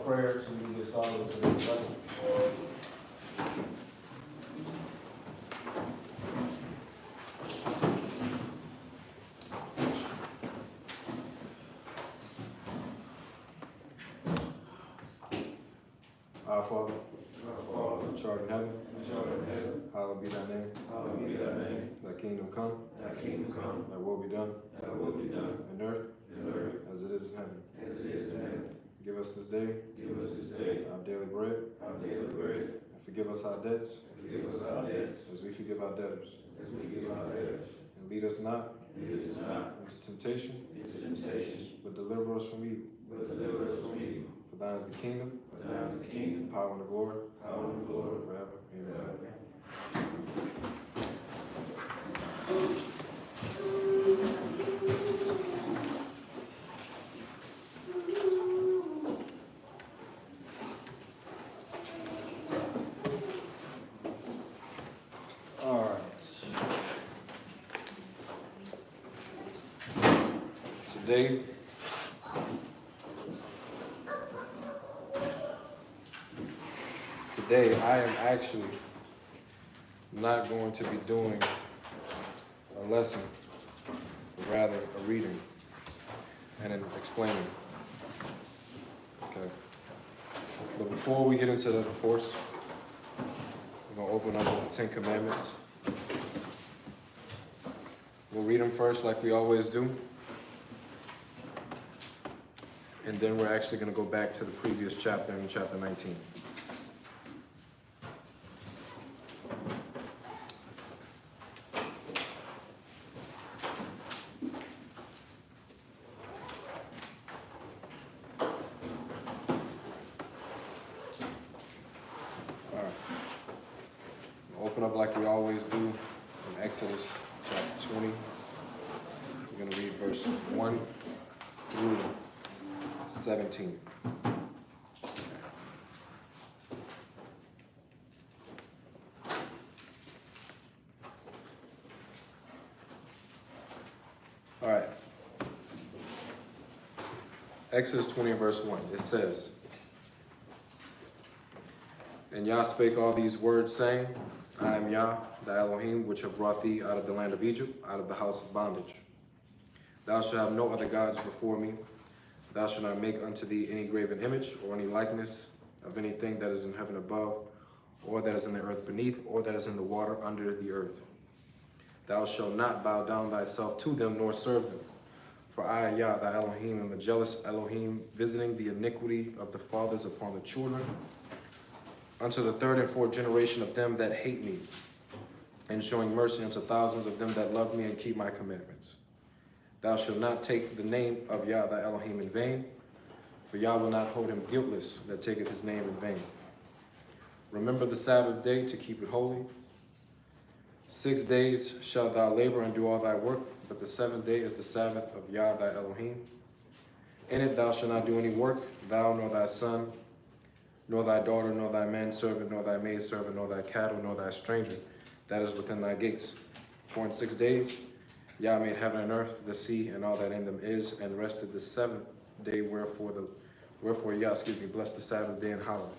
prayer so we can get started with today's lesson. Our Father, which art in heaven, hallowed be thy name. Thy kingdom come, thy will be done, on earth, as it is in heaven. Give us this day our daily bread, and forgive us our debts, as we forgive our debtors. And lead us not into temptation, but deliver us from evil. For thine is the kingdom, the power and the glory, forever. Amen. All right. Today I am actually not going to be doing a lesson, but rather a reading and an explaining. Okay. But before we get into that, of course, we're going to open up with the 10 Commandments. We'll read them first like we always do. And then we're actually going to go back to the previous chapter in chapter 19. Open up like we always do in Exodus chapter 20. We're going to read verse 1 through 17. All right. Exodus 20 and verse 1. It says, "And Yah spake all these words, saying, I am Yah, thy Elohim, which have brought thee out of the land of Egypt, out of the house of bondage. Thou shalt have no other gods before me. Thou shalt not make unto thee any graven image, or any likeness of anything that is in heaven above, or that is in the earth beneath, or that is in the water under the earth. Thou shalt not bow down thyself to them, nor serve them. For I, Yah, thy Elohim, am a jealous Elohim, visiting the iniquity of the fathers upon the children, unto the third and fourth generation of them that hate me, and showing mercy unto thousands of them that love me and keep my commandments. Thou shalt not take the name of Yah thy Elohim in vain, for Yah will not hold him guiltless that taketh his name in vain. Remember the Sabbath day to keep it holy. 6 days shalt thou labor and do all thy work, but the seventh day is the Sabbath of Yah thy Elohim. In it thou shalt not do any work, thou nor thy son, nor thy daughter, nor thy manservant, nor thy maidservant, nor thy cattle, nor thy stranger that is within thy gates. For in 6 days Yah made heaven and earth, the sea, and all that in them is, and rested the seventh day, wherefore Yah, blessed the Sabbath day and hallowed.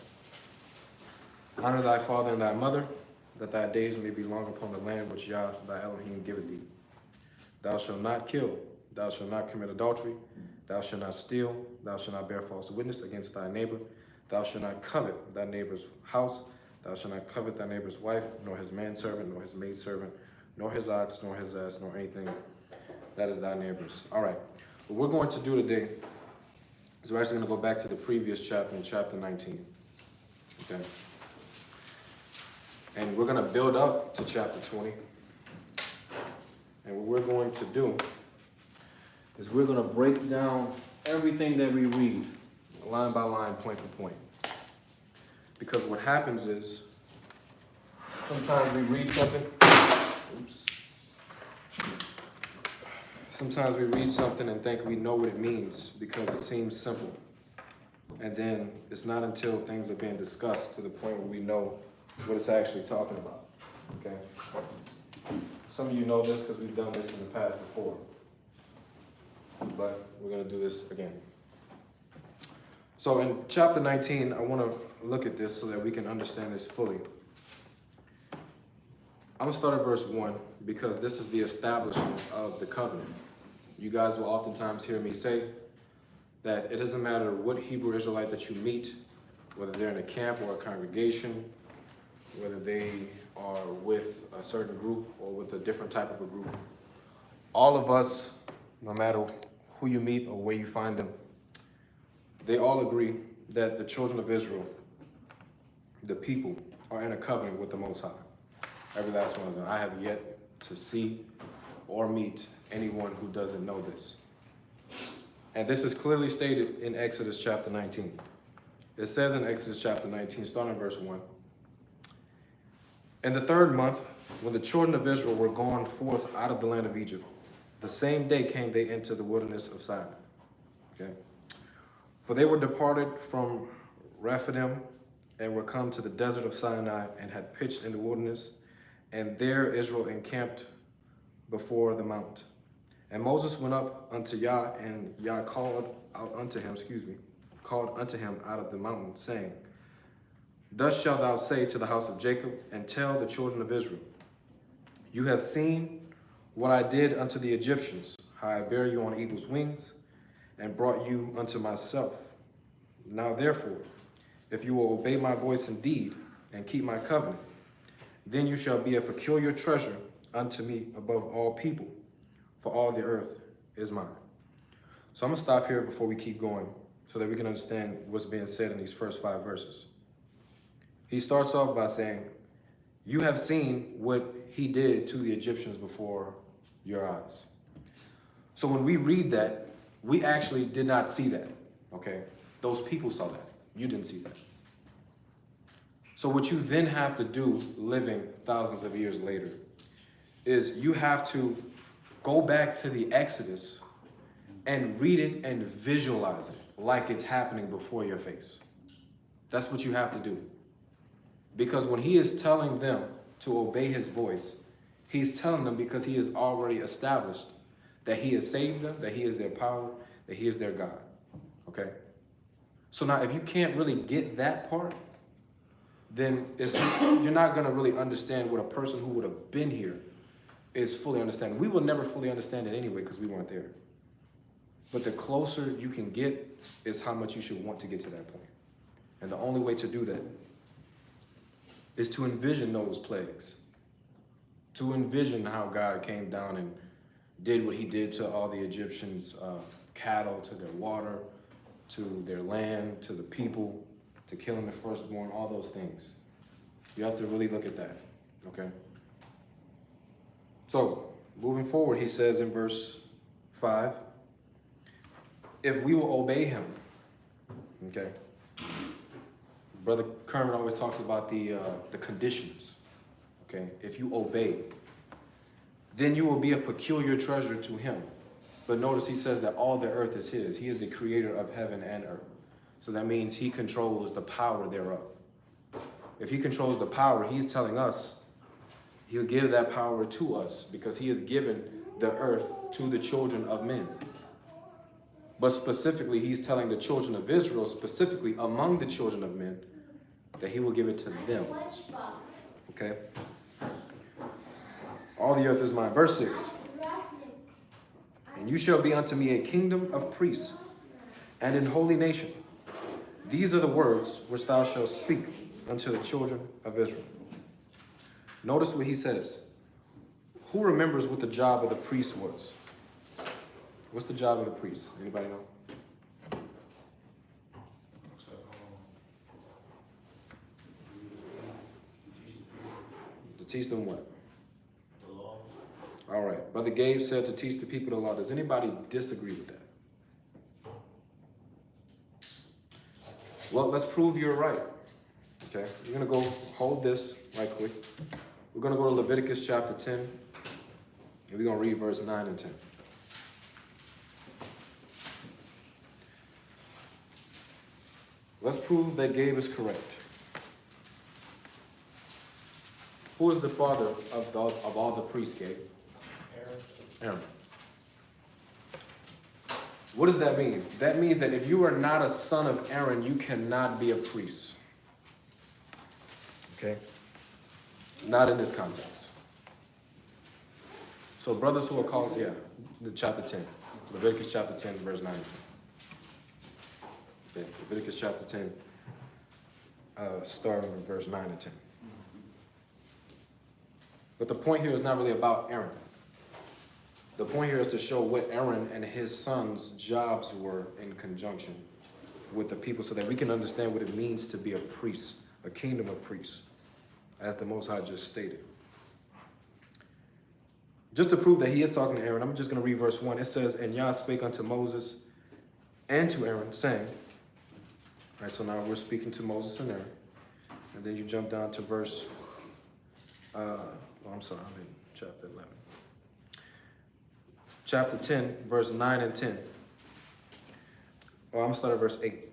Honor thy father and thy mother, that thy days may be long upon the land which Yah thy Elohim giveth thee. Thou shalt not kill, thou shalt not commit adultery, thou shalt not steal, thou shalt not bear false witness against thy neighbor, thou shalt not covet thy neighbor's house, thou shalt not covet thy neighbor's wife, nor his manservant, nor his maidservant, nor his ox, nor his ass, nor anything that is thy neighbor's." All right, what we're going to do today is we're actually going to go back to the previous chapter, in chapter 19. Okay? And we're going to build up to chapter 20. And what we're going to do is we're going to break down everything that we read, line by line, point for point. Because what happens is, sometimes we read something, sometimes we read something and think we know what it means because it seems simple. And then it's not until things are being discussed to the point where we know what it's actually talking about, okay? Some of you know this because we've done this in the past before, but we're gonna do this again. So So in chapter 19, I want to look at this so that we can understand this fully. I'm going to start at verse 1 because this is the establishment of the covenant. You guys will oftentimes hear me say that it doesn't matter what Hebrew Israelite that you meet, whether they're in a camp or a congregation, whether they are with a certain group or with a different type of a group. All of us, no matter who you meet or where you find them, they all agree that the children of Israel, the people, are in a covenant with the Most High. Every last one of them. I have yet to see or meet anyone who doesn't know this. And this is clearly stated in Exodus chapter 19. It says in Exodus chapter 19, starting in verse 1, in the 3rd month, when the children of Israel were gone forth out of the land of Egypt, the same day came they into the wilderness of Sinai. Okay? For they were departed from Rephidim and were come to the desert of Sinai and had pitched in the wilderness, and there Israel encamped before the mount. And Moses went up unto Yah, and Yah called unto him out of the mountain, saying, Thus shalt thou say to the house of Jacob, and tell the children of Israel, You have seen what I did unto the Egyptians, how I bare you on eagle's wings, and brought you unto myself. Now therefore, if you will obey my voice indeed, and keep my covenant, then you shall be a peculiar treasure unto me above all people, for all the earth is mine. So I'm going to stop here before we keep going so that we can understand what's being said in these first 5 verses. He starts off by saying, you have seen what he did to the Egyptians before your eyes. So when we read that, we actually did not see that, okay? Those people saw that. You didn't see that. So what you then have to do, living thousands of years later, is you have to go back to the Exodus and read it and visualize it like it's happening before your face. That's what you have to do. Because when he is telling them to obey his voice, he's telling them because he has already established that he has saved them, that he is their power, that he is their God. Okay? So now if you can't really get that part, then you're not going to really understand what a person who would have been here is fully understanding. We will never fully understand it anyway because we weren't there. But the closer you can get is how much you should want to get to that point. And the only way to do that is to envision those plagues, to envision how God came down and did what he did to all the Egyptians' cattle, to their water, to their land, to the people, to killing the firstborn, all those things. You have to really look at that, okay? So, moving forward, he says in verse 5, if we will obey him, okay? Brother Kermit always talks about the conditions, okay? If you obey, then you will be a peculiar treasure to him. But notice he says that all the earth is his. He is the creator of heaven and earth. So that means he controls the power thereof. If he controls the power, he's telling us he'll give that power to us because he has given the earth to the children of men. But specifically, he's telling the children of Israel, specifically among the children of men, that he will give it to them. Okay? All the earth is mine. Verse 6. And you shall be unto me a kingdom of priests and an holy nation. These are the words which thou shalt speak unto the children of Israel. Notice what he says. Who remembers what the job of the priest was? What's the job of the priest? Anybody know? To teach them what? The law. All right. Brother Gabe said to teach the people the law. Does anybody disagree with that? Well, let's prove you're right. Okay, we're going to go hold this right quick. We're going to go to Leviticus chapter 10, and we're going to read verse 9 and 10. Let's prove that Gabe is correct. Who is the father of all the priests, Gabe? Aaron. Aaron. What does that mean? That means that if you are not a son of Aaron, you cannot be a priest. Okay? Not in this context. So brothers who are called, the chapter 10. Leviticus chapter 10, verse 9 and 10. Okay, Leviticus chapter 10, starting with verse 9 and 10. But the point here is not really about Aaron. The point here is to show what Aaron and his sons' jobs were in conjunction with the people so that we can understand what it means to be a priest, a kingdom of priests, as the Most High just stated. Just to prove that he is talking to Aaron, I'm just going to read verse 1. It says, "And Yah spake unto Moses and to Aaron, saying," all right, so now we're speaking to Moses and Aaron. And then you jump down to verse, I'm in chapter 11. Chapter 10, verse 9 and 10. I'm going to start at verse 8.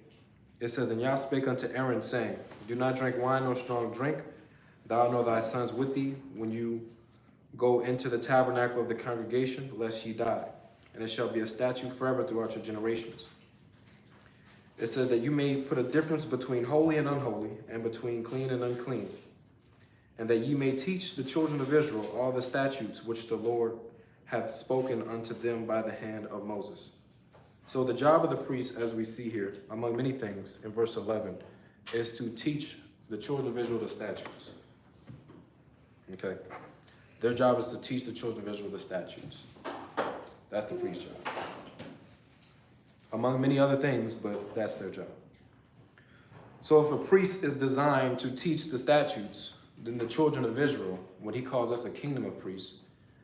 It says, "And Yah spake unto Aaron, saying, Do not drink wine nor strong drink, thou nor thy sons with thee, when you go into the tabernacle of the congregation, lest ye die. And it shall be a statute forever throughout your generations." It says that you may put a difference between holy and unholy, and between clean and unclean, and that ye may teach the children of Israel all the statutes which the Lord hath spoken unto them by the hand of Moses. So the job of the priest, as we see here, among many things, in verse 11, is to teach the children of Israel the statutes. Okay? Their job is to teach the children of Israel the statutes. That's the priest's job. Among many other things, but that's their job. So if a priest is designed to teach the statutes, then the children of Israel, when he calls us a kingdom of priests,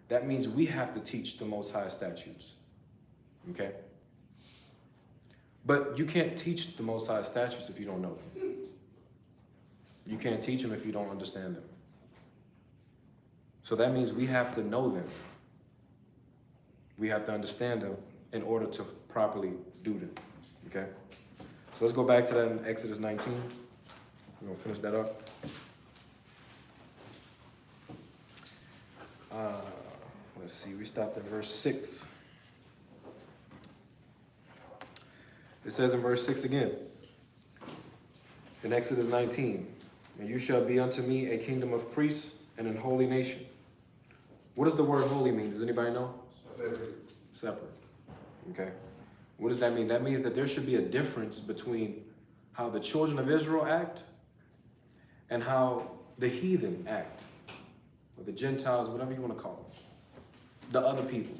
that means we have to teach the Most High statutes. Okay? But you can't teach the Most High statutes if you don't know them. You can't teach them if you don't understand them. So that means we have to know them. We have to understand them in order to properly do them. Okay? So let's go back to that in Exodus 19. We're going to finish that up. Let's see, we stopped at verse 6. It says in verse 6 again, in Exodus 19, "And you shall be unto me a kingdom of priests and an holy nation." What does the word holy mean? Does anybody know? Separate. Separate. Okay. What does that mean? That means that there should be a difference between how the children of Israel act and how the heathen act, or the Gentiles, whatever you want to call them, the other people.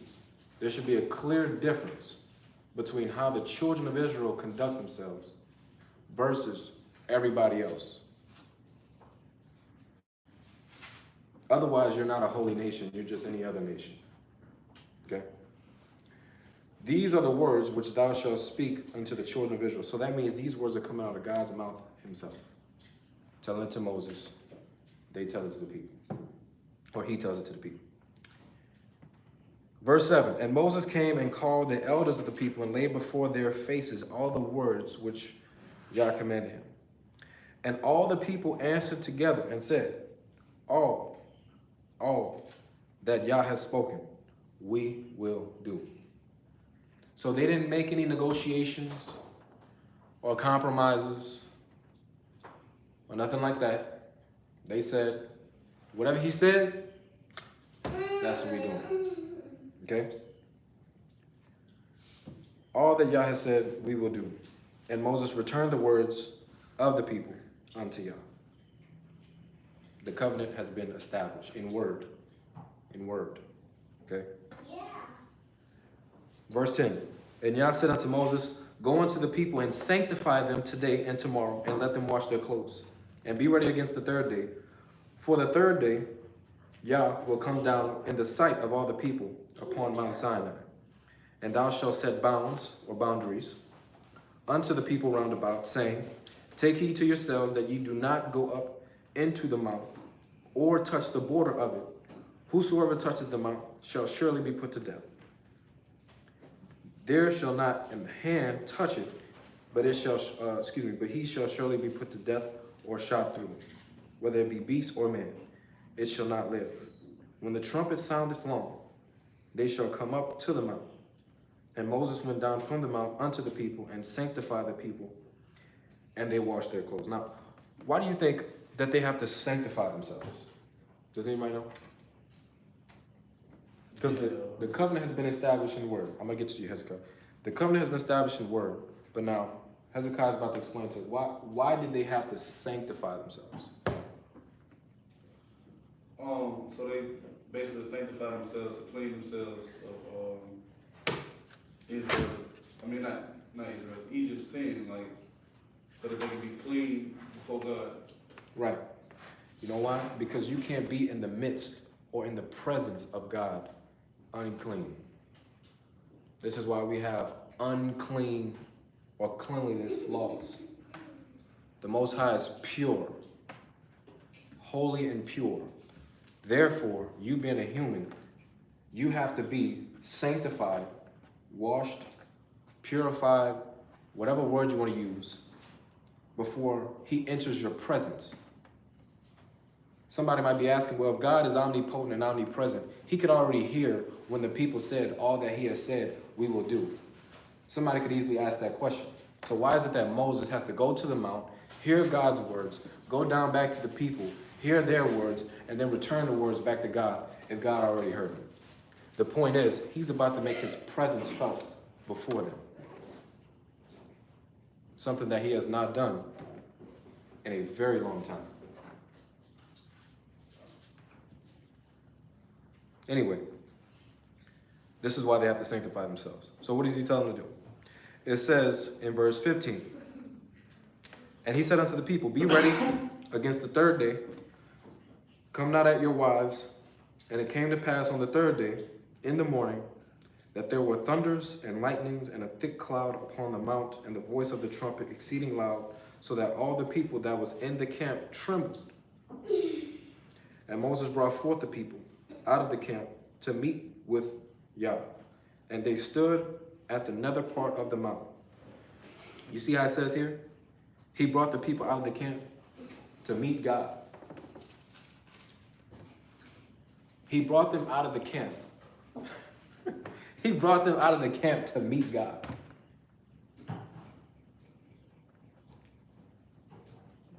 There should be a clear difference between how the children of Israel conduct themselves versus everybody else. Otherwise, you're not a holy nation. You're just any other nation. Okay? "These are the words which thou shalt speak unto the children of Israel." So that means these words are coming out of God's mouth himself. Telling it to Moses. They tell it to the people. Or he tells it to the people. Verse 7, "And Moses came and called the elders of the people and laid before their faces all the words which Yah commanded him. And all the people answered together and said, all that Yah has spoken, we will do." So they didn't make any negotiations or compromises or nothing like that. They said, whatever he said, that's what we're doing. Okay? All that Yah has said, we will do. And Moses returned the words of the people unto Yah. The covenant has been established in word. In word. Okay? Yeah. Verse 10. "And Yah said unto Moses, Go unto the people and sanctify them today and tomorrow, and let them wash their clothes, and be ready against the third day. For the third day, Yah will come down in the sight of all the people upon Mount Sinai. And thou shalt set bounds, or boundaries, unto the people round about, saying, Take heed to yourselves that ye do not go up into the mount, or touch the border of it. Whosoever touches the mount shall surely be put to death. There shall not a hand touch it, but it shall, but he shall surely be put to death or shot through, whether it be beast or man. It shall not live. When the trumpet soundeth long, they shall come up to the mount. And Moses went down from the mount unto the people and sanctified the people, and they washed their clothes. Now, why do you think that they have to sanctify themselves? Does anybody know? Because the covenant has been established in word. I'm going to get to you, Hezekiah. The covenant has been established in word, but now Hezekiah is about to explain to us why did they have to sanctify themselves? So they basically sanctify themselves to clean themselves of Israel. I mean, not Israel, Egypt's sin, like, so that they can be clean before God. Right. You know why? Because you can't be in the midst or in the presence of God unclean. This is why we have unclean or cleanliness laws. The Most High is pure, holy and pure. Therefore, you being a human, you have to be sanctified, washed, purified, whatever word you want to use, before he enters your presence. Somebody might be asking, well, if God is omnipotent and omnipresent, he could already hear when the people said all that he has said we will do. Somebody could easily ask that question. So why is it that Moses has to go to the mount, hear God's words, go down back to the people, hear their words, and then return the words back to God if God already heard them? The point is, he's about to make his presence felt before them. Something that he has not done in a very long time. Anyway, this is why they have to sanctify themselves. So what does he tell them to do? It says in verse 15, and he said unto the people, be ready against the third day. Come not at your wives. And it came to pass on the third day in the morning that there were thunders and lightnings and a thick cloud upon the mount, and the voice of the trumpet exceeding loud, so that all the people that was in the camp trembled. And Moses brought forth the people out of the camp to meet with Yah. And they stood at the nether part of the mount. You see how it says here? He brought the people out of the camp to meet God. He brought them out of the camp. He brought them out of the camp to meet God.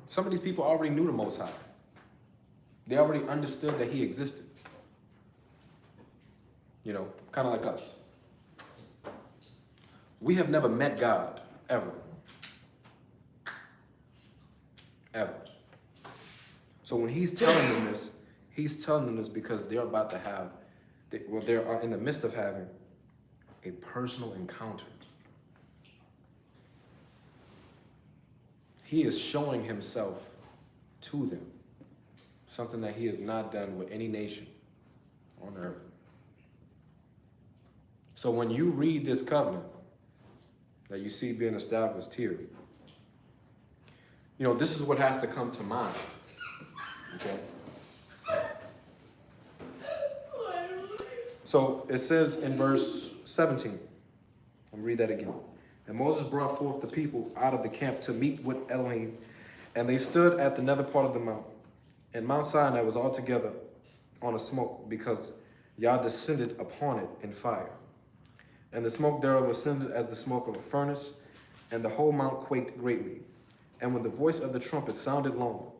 Some of these people already knew the Most High. They already understood that he existed. You know, kind of like us. We have never met God, ever. Ever. So when he's telling them this, he's telling them this because they're about to have, they are in the midst of having a personal encounter. He is showing himself to them, something that he has not done with any nation on earth. So when you read this covenant that you see being established here, you know, this is what has to come to mind. Okay? So it says in verse 17, I'll read that again. And Moses brought forth the people out of the camp to meet with Elohim, and they stood at the nether part of the mount. And Mount Sinai was altogether on a smoke, because Yah descended upon it in fire. And the smoke thereof ascended as the smoke of a furnace, and the whole mount quaked greatly. And when the voice of the trumpet sounded long,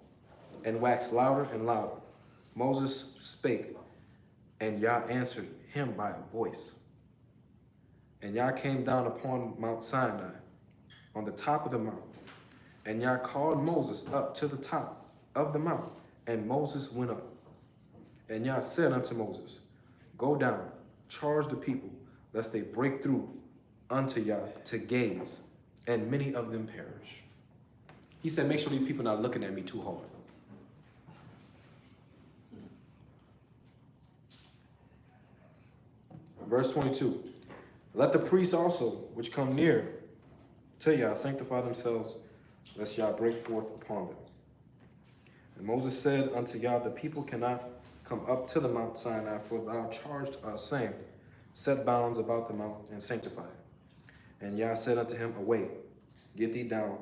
and waxed louder and louder, Moses spake, and Yah answered him by a voice. And Yah came down upon Mount Sinai, on the top of the mount. And Yah called Moses up to the top of the mount, and Moses went up. And Yah said unto Moses, go down, charge the people, lest they break through unto Yah to gaze, and many of them perish. He said, make sure these people are not looking at me too hard. Verse 22, let the priests also, which come near to Yah, sanctify themselves, lest Yah break forth upon them. And Moses said unto Yah, the people cannot come up to the Mount Sinai, for thou charged us, saying, set bounds about the mount and sanctify it. And Yah said unto him, away, get thee down,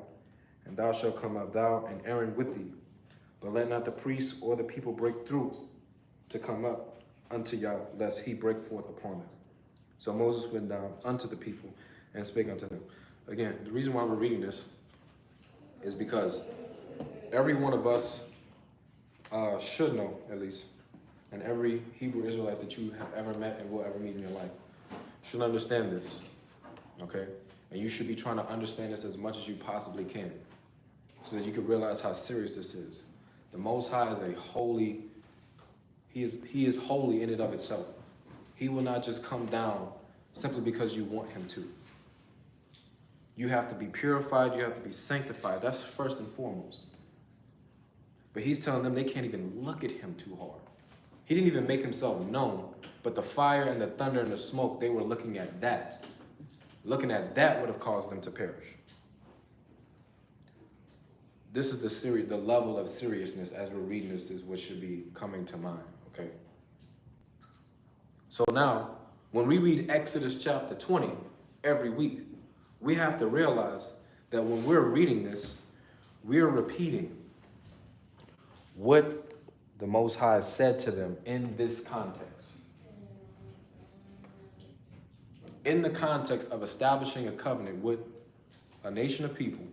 and thou shalt come up, thou and Aaron with thee. But let not the priests or the people break through to come up unto Yah, lest he break forth upon them. So Moses went down unto the people and spake unto them. Again, the reason why we're reading this is because every one of us should know, at least, and every Hebrew Israelite that you have ever met and will ever meet in your life should understand this, okay? And you should be trying to understand this as much as you possibly can so that you can realize how serious this is. The Most High is a holy, he is holy in and of itself. He will not just come down simply because you want him to. You have to be purified, you have to be sanctified. That's first and foremost. But he's telling them they can't even look at him too hard. He didn't even make himself known, but the fire and the thunder and the smoke, they were looking at that. Looking at that would have caused them to perish. This is the level of seriousness as we're reading this is what should be coming to mind, okay? So now, when we read Exodus chapter 20 every week, we have to realize that when we're reading this, we're repeating what the Most High said to them in this context. In the context of establishing a covenant with a nation of people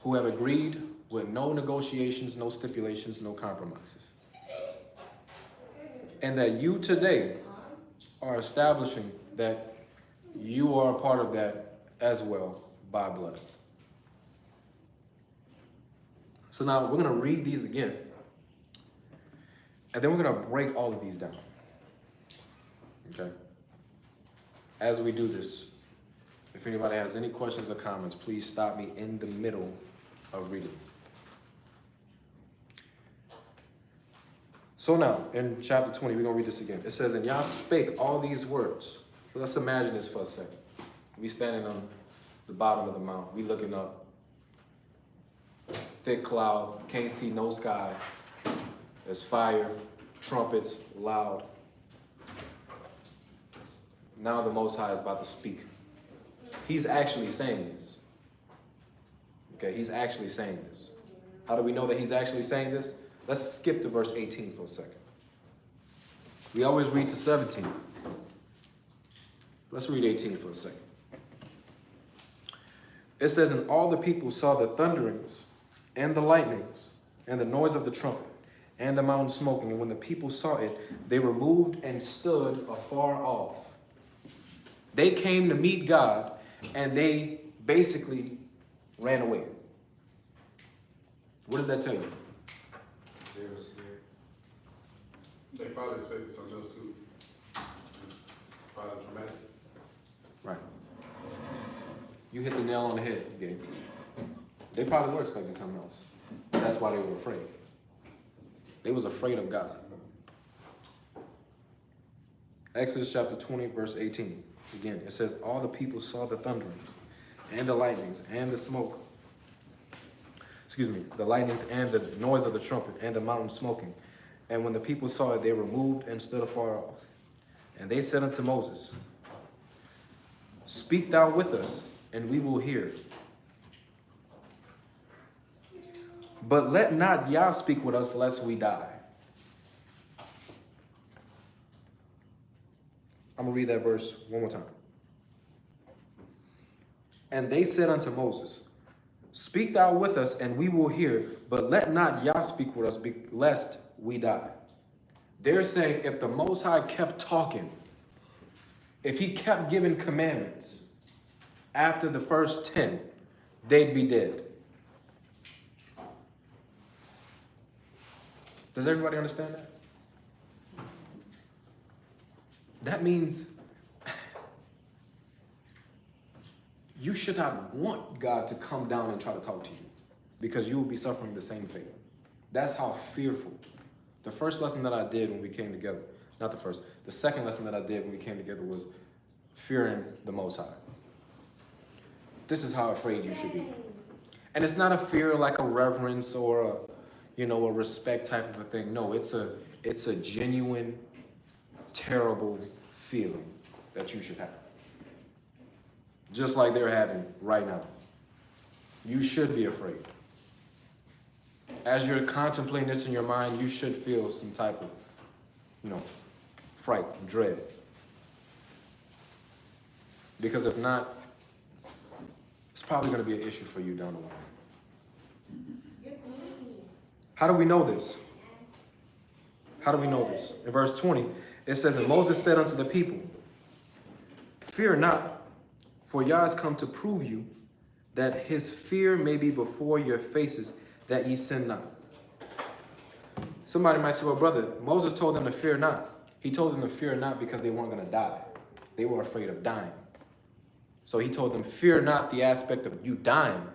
who have agreed with no negotiations, no stipulations, no compromises. And that you today are establishing that you are a part of that as well by blood. So now we're going to read these again. And then we're going to break all of these down. Okay? As we do this, if anybody has any questions or comments, please stop me in the middle of reading. So now, in chapter 20, we're going to read this again. It says, and Yah spake all these words. So let's imagine this for a second. We standing on the bottom of the mountain. We looking up. Thick cloud. Can't see no sky. There's fire. Trumpets. Loud. Now the Most High is about to speak. He's actually saying this. Okay, he's actually saying this. How do we know that he's actually saying this? Let's skip to verse 18 for a second. We always read to 17. Let's read 18 for a second. It says, and all the people saw the thunderings and the lightnings and the noise of the trumpet and the mountain smoking. And when the people saw it, they removed and stood afar off. They came to meet God, and they basically ran away. What does that tell you? They were scared. They probably expected something else too. It's probably traumatic. Right. You hit the nail on the head, Gabe. They probably were expecting something else. That's why they were afraid. They was afraid of God. Exodus chapter 20, verse 18. Again, it says, all the people saw the thunderings and the lightnings and the smoke. The lightnings and the noise of the trumpet and the mountain smoking. And when the people saw it, they removed and stood afar off. And they said unto Moses, speak thou with us, and we will hear. But let not Yah speak with us, lest we die. I'm going to read that verse one more time. And they said unto Moses, speak thou with us, and we will hear, but let not Yah speak with us, lest we die. They're saying if the Most High kept talking, if he kept giving commandments after the first 10, they'd be dead. Does everybody understand that? That means you should not want God to come down and try to talk to you because you will be suffering the same fate. That's how fearful. The first lesson that I did when we came together, not the first, the second lesson that I did when we came together was fearing the Most High. This is how afraid you should be. And it's not a fear like a reverence or a respect type of a thing. No, it's a genuine, terrible feeling that you should have. Just like they're having right now. You should be afraid. As you're contemplating this in your mind, you should feel some type of, fright, dread. Because if not, it's probably going to be an issue for you down the line. How do we know this? How do we know this? In verse 20, it says, and Moses said unto the people, fear not, for Yah is come to prove you, that his fear may be before your faces, that ye sin not. Somebody might say, well, brother, Moses told them to fear not. He told them to fear not because they weren't going to die. They were afraid of dying. So he told them, fear not the aspect of you dying,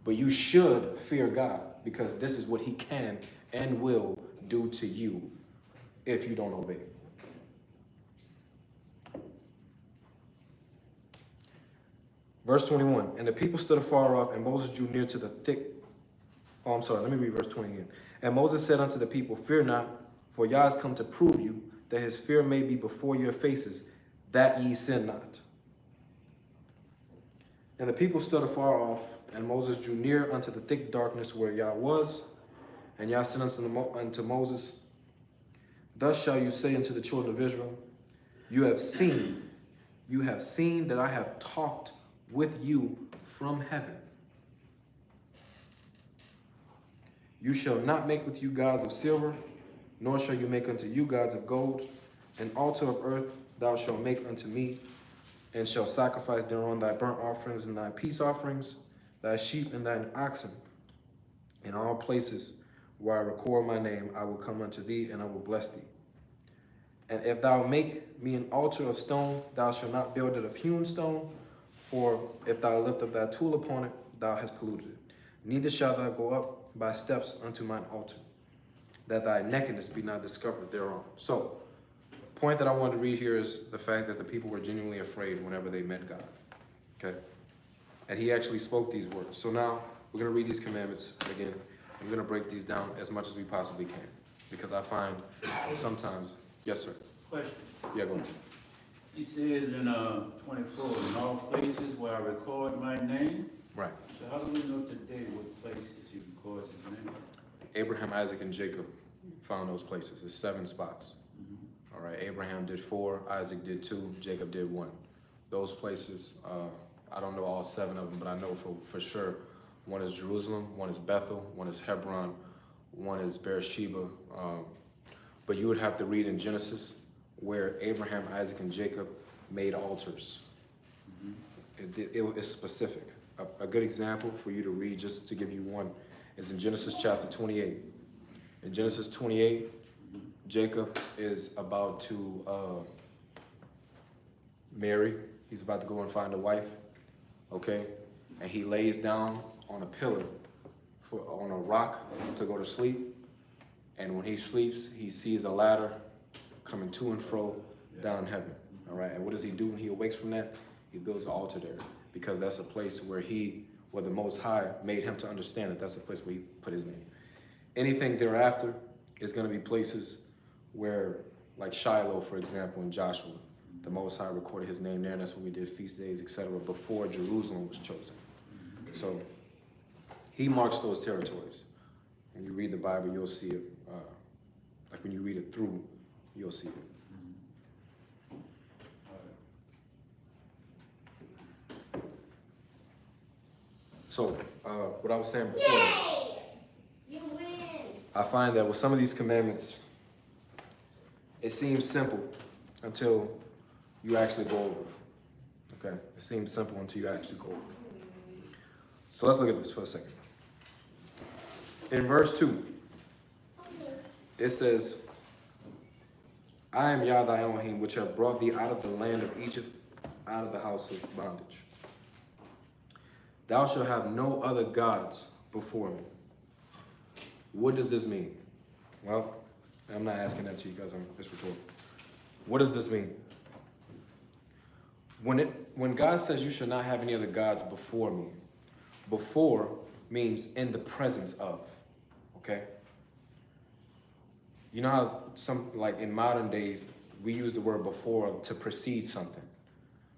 but you should fear God, because this is what he can and will do to you if you don't obey. Verse 21, and the people stood afar off, and Moses drew near to the thick. Oh, I'm sorry, let me read verse 20 again. And Moses said unto the people, fear not, for Yah has come to prove you, that his fear may be before your faces, that ye sin not. And the people stood afar off, and Moses drew near unto the thick darkness where Yah was. And Yah said unto Moses, thus shall you say unto the children of Israel, you have seen that I have talked with you from heaven. You shall not make with you gods of silver, nor shall you make unto you gods of gold. An altar of earth thou shalt make unto me, and shalt sacrifice thereon thy burnt offerings and thy peace offerings, thy sheep and thine oxen. In all places where I record my name, I will come unto thee, and I will bless thee. And if thou make me an altar of stone, thou shalt not build it of hewn stone, for if thou lift up thy tool upon it, thou hast polluted it. Neither shalt thou go up by steps unto mine altar, that thy nakedness be not discovered thereon. So, the point that I wanted to read here is the fact that the people were genuinely afraid whenever they met God. Okay? And he actually spoke these words. So now, we're going to read these commandments again. I'm going to break these down as much as we possibly can, because I find sometimes... Yes, sir. Question. Yeah, go ahead. He says in 24, in all places where I record my name. Right. So how do we know today what places he records his name? Abraham, Isaac, and Jacob found those places. There's 7 spots. Mm-hmm. All right. Abraham did 4, Isaac did 2, Jacob did 1. Those places, I don't know all 7 of them, but I know for sure one is Jerusalem, one is Bethel, one is Hebron, one is Beersheba. But you would have to read in Genesis where Abraham, Isaac, and Jacob made altars. Mm-hmm. It's specific. A good example for you to read, just to give you one, is in Genesis chapter 28. In Genesis 28, Jacob is about to marry. He's about to go and find a wife, okay? And he lays down on a pillar, on a rock to go to sleep. And when he sleeps, he sees a ladder coming to and fro down heaven, all right? And what does he do when he awakes from that? He builds an altar there, because that's a place where the Most High made him to understand that that's a place where he put his name. Anything thereafter is going to be places where, like Shiloh, for example, in Joshua, the Most High recorded his name there, and that's when we did feast days, etc., before Jerusalem was chosen. So he marks those territories. When you read the Bible, you'll see it. Like when you read it through, you'll see it. So, what I was saying before, you win. I find that with some of these commandments, it seems simple until you actually go over it. Okay? It seems simple until you actually go over it. So let's look at this for a second. In verse 2, it says, I am Yah thy Elohim, which have brought thee out of the land of Egypt, out of the house of bondage. Thou shalt have no other gods before me. What does this mean? Well, I'm not asking that to you guys, it's rhetorical. What does this mean? When God says you shall not have any other gods before me, before means in the presence of, okay? You know how like in modern days, we use the word before to precede something.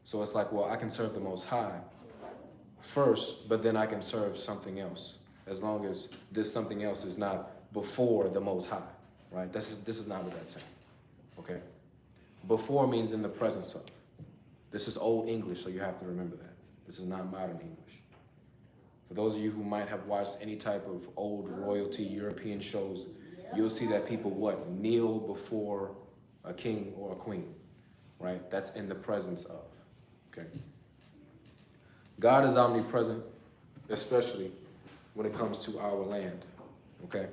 So it's like, well, I can serve the Most High first, but then I can serve something else, as long as this something else is not before the Most High, right? This is not what that's saying, okay? Before means in the presence of. This is Old English, so you have to remember that. This is not modern English. For those of you who might have watched any type of old royalty European shows, you'll see that people kneel before a king or a queen, right? That's in the presence of, okay? God is omnipresent, especially when it comes to our land, okay?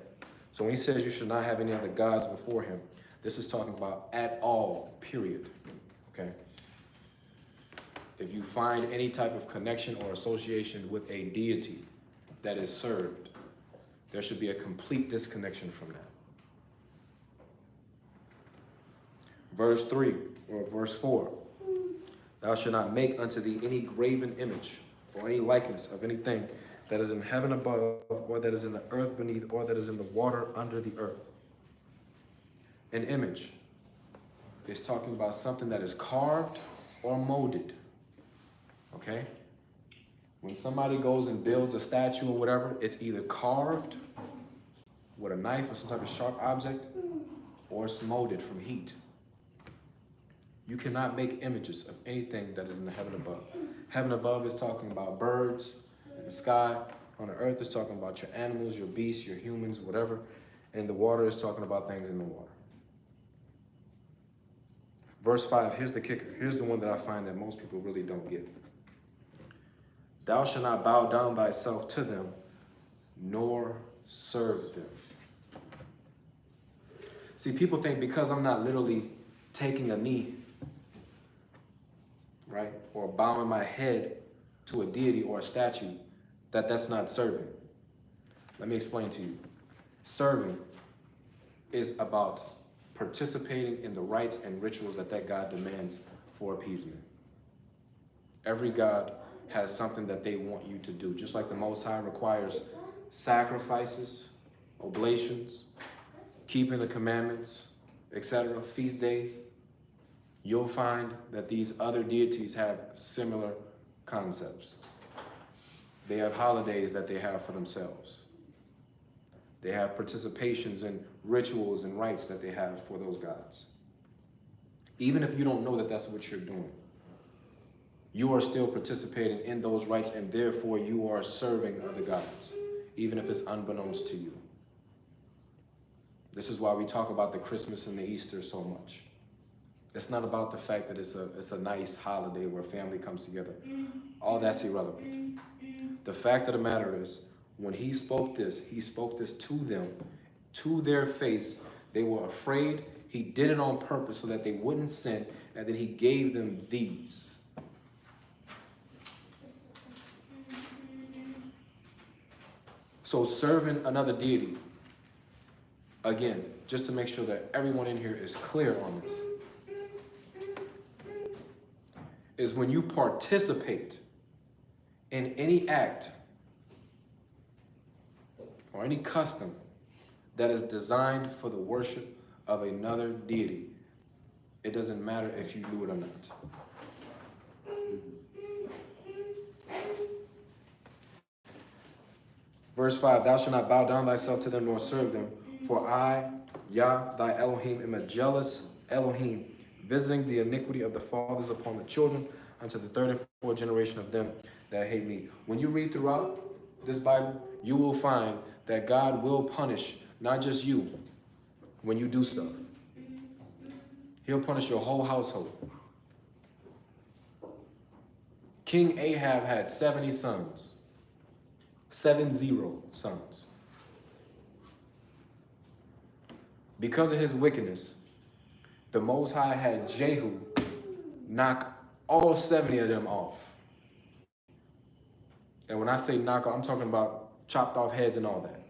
So when he says you should not have any other gods before him, this is talking about at all, period, okay? If you find any type of connection or association with a deity that is served, there should be a complete disconnection from that. Verse 3 or verse 4, thou shalt not make unto thee any graven image or any likeness of anything that is in heaven above, or that is in the earth beneath, or that is in the water under the earth. An image is talking about something that is carved or molded. Okay? When somebody goes and builds a statue or whatever, it's either carved with a knife or some type of sharp object, or it's molded from heat. You cannot make images of anything that is in the heaven above. Heaven above is talking about birds in the sky. On the earth is talking about your animals, your beasts, your humans, whatever. And the water is talking about things in the water. Verse 5, here's the kicker. Here's the one that I find that most people really don't get. Thou shalt not bow down thyself to them, nor serve them. See, people think because I'm not literally taking a knee, right, or bowing my head to a deity or a statue, that's not serving. Let me explain to you. Serving is about participating in the rites and rituals that God demands for appeasement. Every God has something that they want you to do. Just like the Most High requires sacrifices, oblations, keeping the commandments, etc., feast days, you'll find that these other deities have similar concepts. They have holidays that they have for themselves. They have participations in rituals and rites that they have for those gods. Even if you don't know that that's what you're doing, you are still participating in those rites, and therefore you are serving other gods, even if it's unbeknownst to you. This is why we talk about the Christmas and the Easter so much. It's not about the fact that it's a nice holiday where family comes together. All that's irrelevant. The fact of the matter is, when he spoke this to them, to their face. They were afraid. He did it on purpose so that they wouldn't sin, and then he gave them these. So serving another deity, again, just to make sure that everyone in here is clear on this, is when you participate in any act or any custom that is designed for the worship of another deity. It doesn't matter if you do it or not. Verse 5, thou shalt not bow down thyself to them nor serve them, for I, Yah, thy Elohim, am a jealous Elohim, visiting the iniquity of the fathers upon the children unto the third and fourth generation of them that hate me. When you read throughout this Bible, you will find that God will punish not just you when you do stuff. He'll punish your whole household. King Ahab had 70 sons. 70 sons. Because of his wickedness, the Most High had Jehu knock all 70 of them off. And when I say knock off, I'm talking about chopped off heads and all that.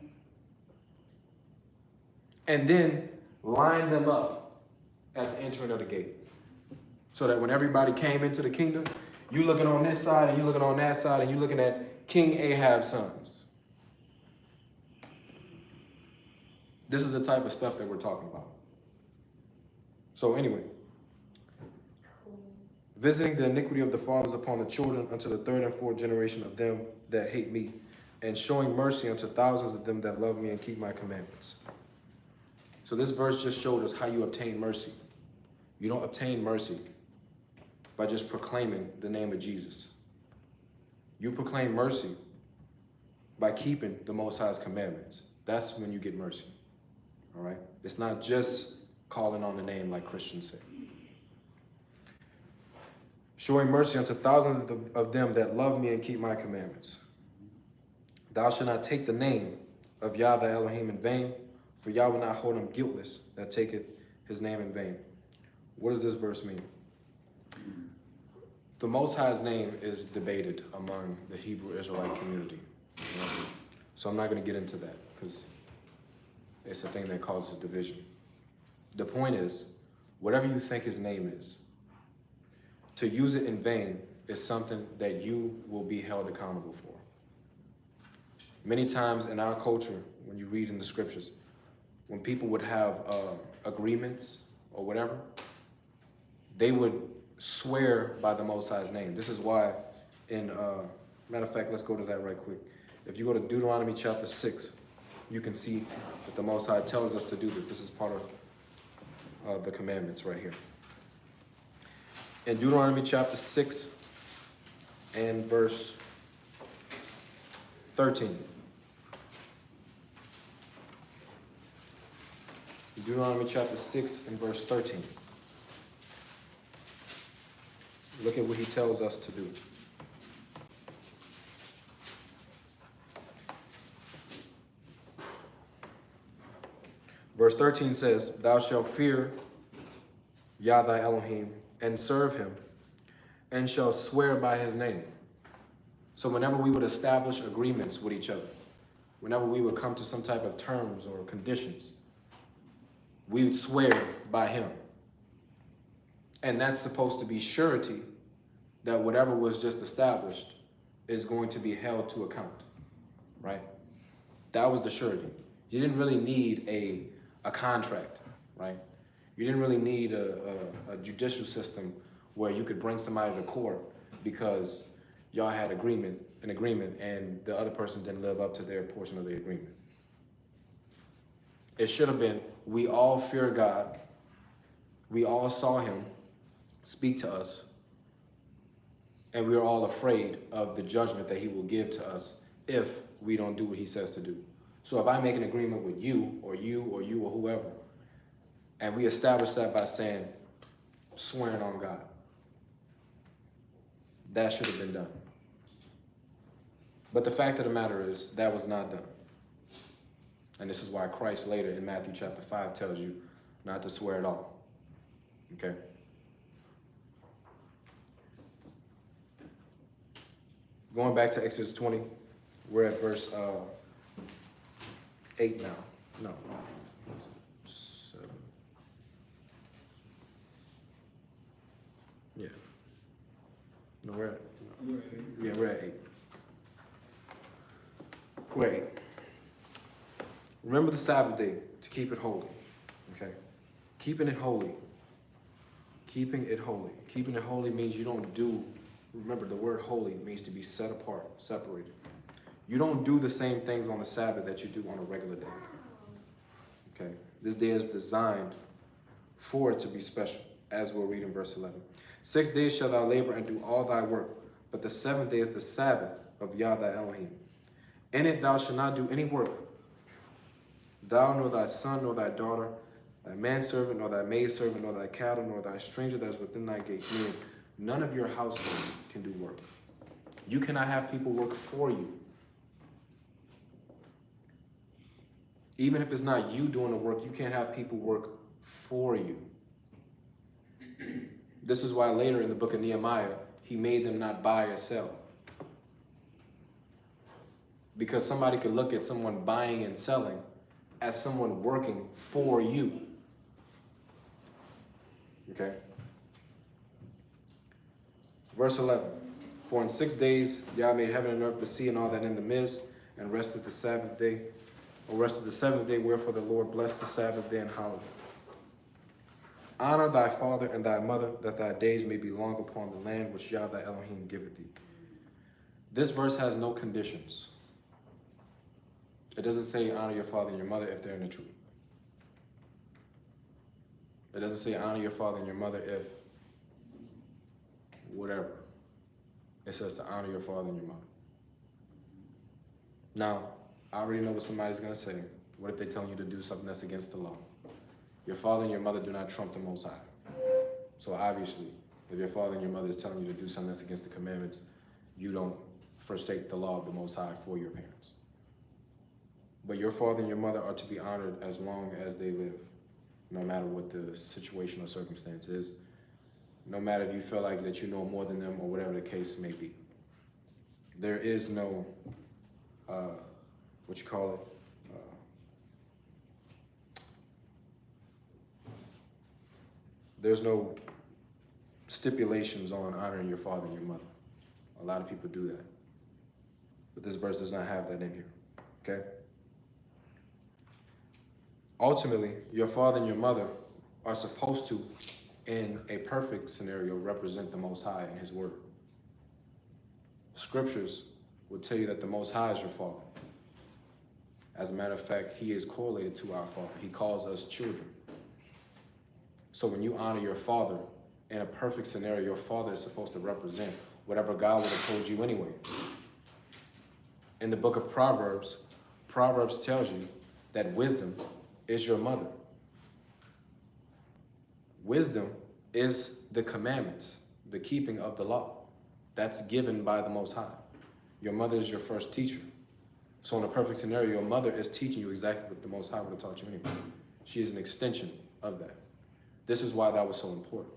And then line them up at the entering of the gate. So that when everybody came into the kingdom, you looking on this side and you looking on that side and you looking at King Ahab's sons. This is the type of stuff that we're talking about. So anyway, visiting the iniquity of the fathers upon the children unto the third and fourth generation of them that hate me, and showing mercy unto thousands of them that love me and keep my commandments. So this verse just showed us how you obtain mercy. You don't obtain mercy by just proclaiming the name of Jesus. You proclaim mercy by keeping the Most High's commandments. That's when you get mercy, all right? It's not just calling on the name like Christians say. Showing mercy unto thousands of them that love me and keep my commandments. Thou shalt not take the name of Yah thy Elohim in vain, for Yah will not hold him guiltless that taketh his name in vain. What does this verse mean? The Most High's name is debated among the Hebrew Israelite community. So I'm not going to get into that because it's a thing that causes division. The point is, whatever you think his name is, to use it in vain is something that you will be held accountable for. Many times in our culture, when you read in the scriptures, when people would have agreements or whatever, they would swear by the Most High's name. This is why in, matter of fact, let's go to that right quick. If you go to Deuteronomy chapter 6, you can see that the Most High tells us to do this. This is part of the commandments right here. In Deuteronomy chapter 6 and verse 13. Deuteronomy chapter 6 and verse 13. Look at what he tells us to do. Verse 13 says, Thou shalt fear Yah thy Elohim, and serve him, and shall swear by his name. So whenever we would establish agreements with each other, whenever we would come to some type of terms or conditions, we would swear by him. And that's supposed to be surety that whatever was just established is going to be held to account, right? That was the surety. You didn't really need a contract, right? You didn't really need a judicial system where you could bring somebody to court because y'all had an agreement and the other person didn't live up to their portion of the agreement. It should have been, we all fear God. We all saw him speak to us. And we are all afraid of the judgment that he will give to us if we don't do what he says to do. So if I make an agreement with you or whoever, and we establish that by saying, swearing on God, that should have been done. But the fact of the matter is, that was not done. And this is why Christ later in Matthew chapter 5 tells you not to swear at all. Okay? Going back to Exodus 20, we're at verse 8 now. No. 7. Yeah. No, we're at 8. We're at 8. Remember the Sabbath day to keep it holy. Okay? Keeping it holy. Keeping it holy. Keeping it holy means you don't do, remember the word holy means to be set apart, separated. You don't do the same things on the Sabbath that you do on a regular day. Okay? This day is designed for it to be special, as we'll read in verse 11. 6 days shalt thou labor and do all thy work, but the 7th day is the Sabbath of Yah thy Elohim. In it thou shalt not do any work, thou nor thy son nor thy daughter, thy manservant nor thy maidservant nor thy cattle nor thy stranger that is within thy gates. Meaning, none of your household can do work. You cannot have people work for you. Even if it's not you doing the work, you can't have people work for you. This is why later in the book of Nehemiah, he made them not buy or sell. Because somebody could look at someone buying and selling as someone working for you. Okay? Verse 11. For in 6 days Yah made heaven and earth, the sea, and all that in the midst, and rested the Sabbath day, or rested the 7th day, wherefore the Lord blessed the Sabbath day and hallowed it. Honor thy father and thy mother, that thy days may be long upon the land which Yah thy Elohim giveth thee. This verse has no conditions. It doesn't say honor your father and your mother if they're in the truth. It doesn't say honor your father and your mother if whatever. It says to honor your father and your mother. Now, I already know what somebody's going to say. What if they're telling you to do something that's against the law? Your father and your mother do not trump the Most High. So obviously, if your father and your mother is telling you to do something that's against the commandments, you don't forsake the law of the Most High for your parents. But your father and your mother are to be honored as long as they live, no matter what the situation or circumstance is, no matter if you feel like that you know more than them or whatever the case may be. There is no, there's no stipulations on honoring your father and your mother. A lot of people do that. But this verse does not have that in here, okay? Ultimately, your father and your mother are supposed to, in a perfect scenario, represent the Most High in His Word. Scriptures will tell you that the Most High is your father. As a matter of fact, He is correlated to our Father. He calls us children. So when you honor your father, in a perfect scenario, your father is supposed to represent whatever God would have told you anyway. In the book of Proverbs, Proverbs tells you that wisdom is your mother. Wisdom is the commandments, the keeping of the law. That's given by the Most High. Your mother is your first teacher. So in a perfect scenario, your mother is teaching you exactly what the Most High would have taught you anyway. She is an extension of that. This is why that was so important.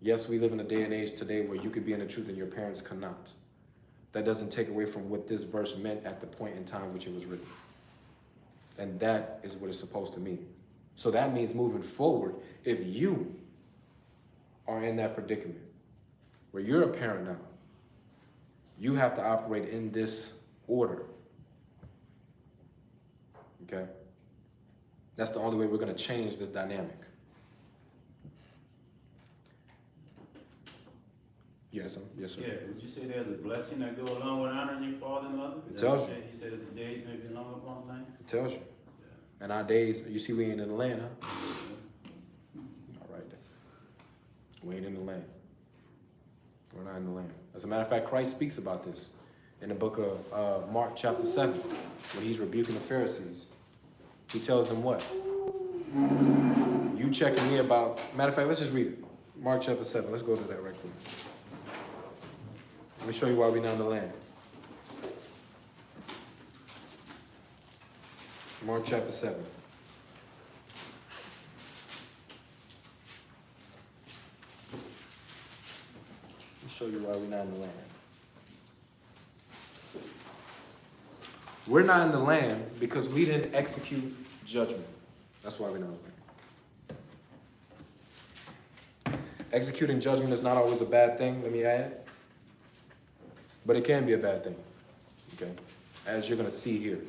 Yes, we live in a day and age today where you could be in the truth and your parents cannot. That doesn't take away from what this verse meant at the point in time which it was written. And that is what it's supposed to mean. So that means moving forward, if you are in that predicament where you're a parent now, you have to operate in this order. Okay? That's the only way we're going to change this dynamic. Yes, sir. Yeah, would you say there's a blessing that go along with honoring your father and mother? It tells you. He said that the days may be long upon land. It tells you. And our days, you see, we ain't in the land, huh? All right, then. We ain't in the land. We're not in the land. As a matter of fact, Christ speaks about this in the book of Mark chapter 7, when he's rebuking the Pharisees. He tells them what? You checking me about, matter of fact, let's just read it. Mark chapter 7, let's go to that right quick. Let me show you why we're not in the land. Mark chapter 7. Let me show you why we're not in the land. We're not in the land because we didn't execute judgment. That's why we're not in the land. Executing judgment is not always a bad thing, let me add. But it can be a bad thing, okay? As you're going to see here.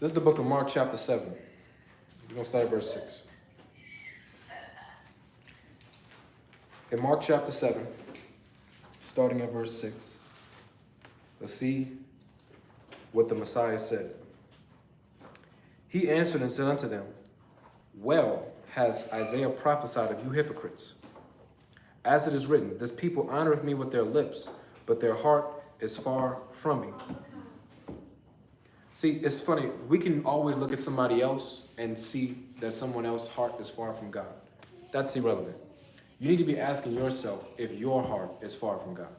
This is the book of Mark chapter 7. We're going to start at verse 6. In Mark chapter 7, starting at verse 6, let's see what the Messiah said. He answered and said unto them, well has Isaiah prophesied of you hypocrites. As it is written, this people honoreth me with their lips, but their heart is far from me. See, it's funny. We can always look at somebody else and see that someone else's heart is far from God. That's irrelevant. You need to be asking yourself if your heart is far from God.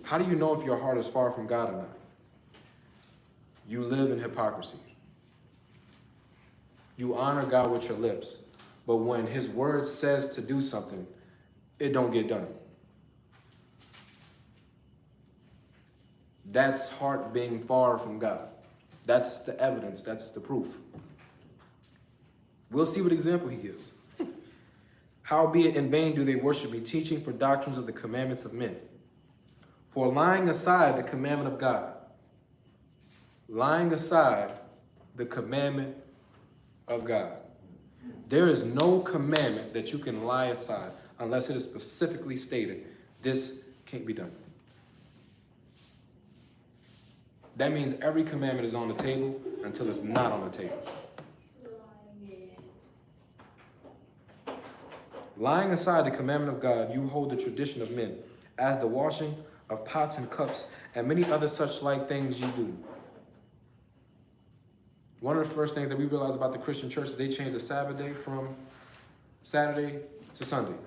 How do you know if your heart is far from God or not? You live in hypocrisy. You honor God with your lips, but when His word says to do something, it don't get done. That's heart being far from God. That's the evidence. That's the proof. We'll see what example He gives. Howbeit in vain do they worship me, teaching for doctrines of the commandments of men. For lying aside the commandment of God, lying aside the commandment of God. There is no commandment that you can lie aside unless it is specifically stated, this can't be done. That means every commandment is on the table until it's not on the table. Lying aside the commandment of God, you hold the tradition of men, as the washing of pots and cups, and many other such like things you do. One of the first things that we realize about the Christian church is they changed the Sabbath day from Saturday to Sunday.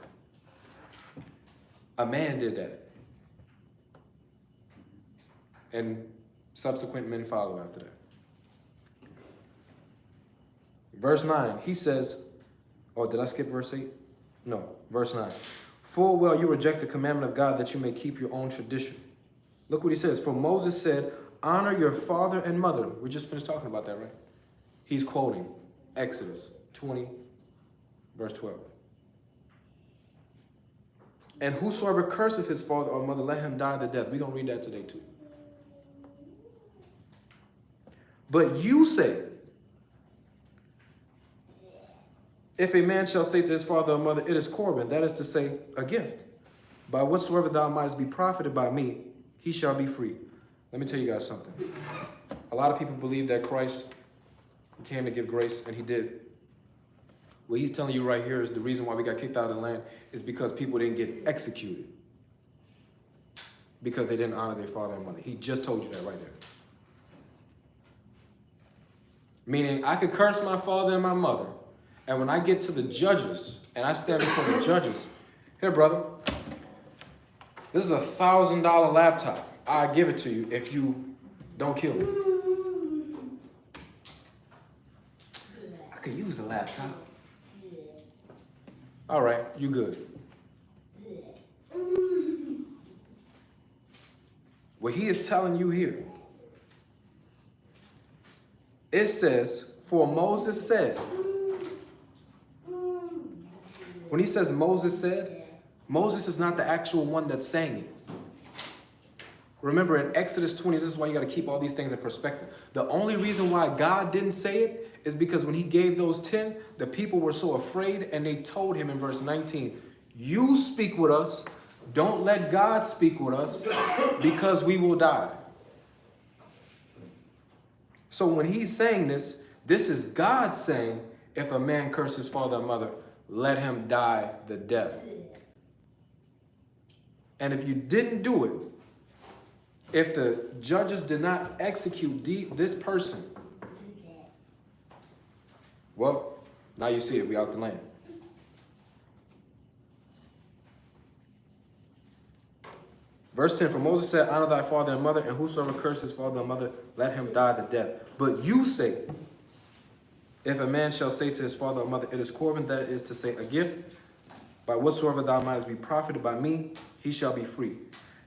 A man did that. And subsequent men follow after that. Verse 9, he says, oh, did I skip verse 8? No, verse 9. Full well you reject the commandment of God that you may keep your own tradition. Look what he says. For Moses said, honor your father and mother. We just finished talking about that, right? He's quoting Exodus 20, verse 12. And whosoever curseth his father or mother, let him die the death. We're going to read that today too. But you say, if a man shall say to his father or mother, it is Corban, that is to say, a gift, by whatsoever thou mightest be profited by me, he shall be free. Let me tell you guys something. A lot of people believe that Christ came to give grace, and he did. What he's telling you right here is the reason why we got kicked out of the land is because people didn't get executed because they didn't honor their father and mother. He just told you that right there. Meaning, I could curse my father and my mother, and when I get to the judges, and I stand before the judges, here, brother, this is a $1,000 laptop. I give it to you if you don't kill me. I could use the laptop. All right, you good. What he is telling you here, it says, for Moses said. When he says Moses said, Moses is not the actual one that's saying it. Remember in Exodus 20, this is why you got to keep all these things in perspective. The only reason why God didn't say it is because when he gave those 10, the people were so afraid and they told him in verse 19, you speak with us, don't let God speak with us because we will die. So when he's saying this, this is God saying, if a man curses his father or mother, let him die the death. And if you didn't do it, if the judges did not execute this person, well, now you see it, we out the land. Verse 10, for Moses said, honor thy father and mother, and whosoever curses his father and mother, let him die the death. But you say, if a man shall say to his father or mother, it is Corban, that is to say, a gift, by whatsoever thou mightest be profited by me, he shall be free.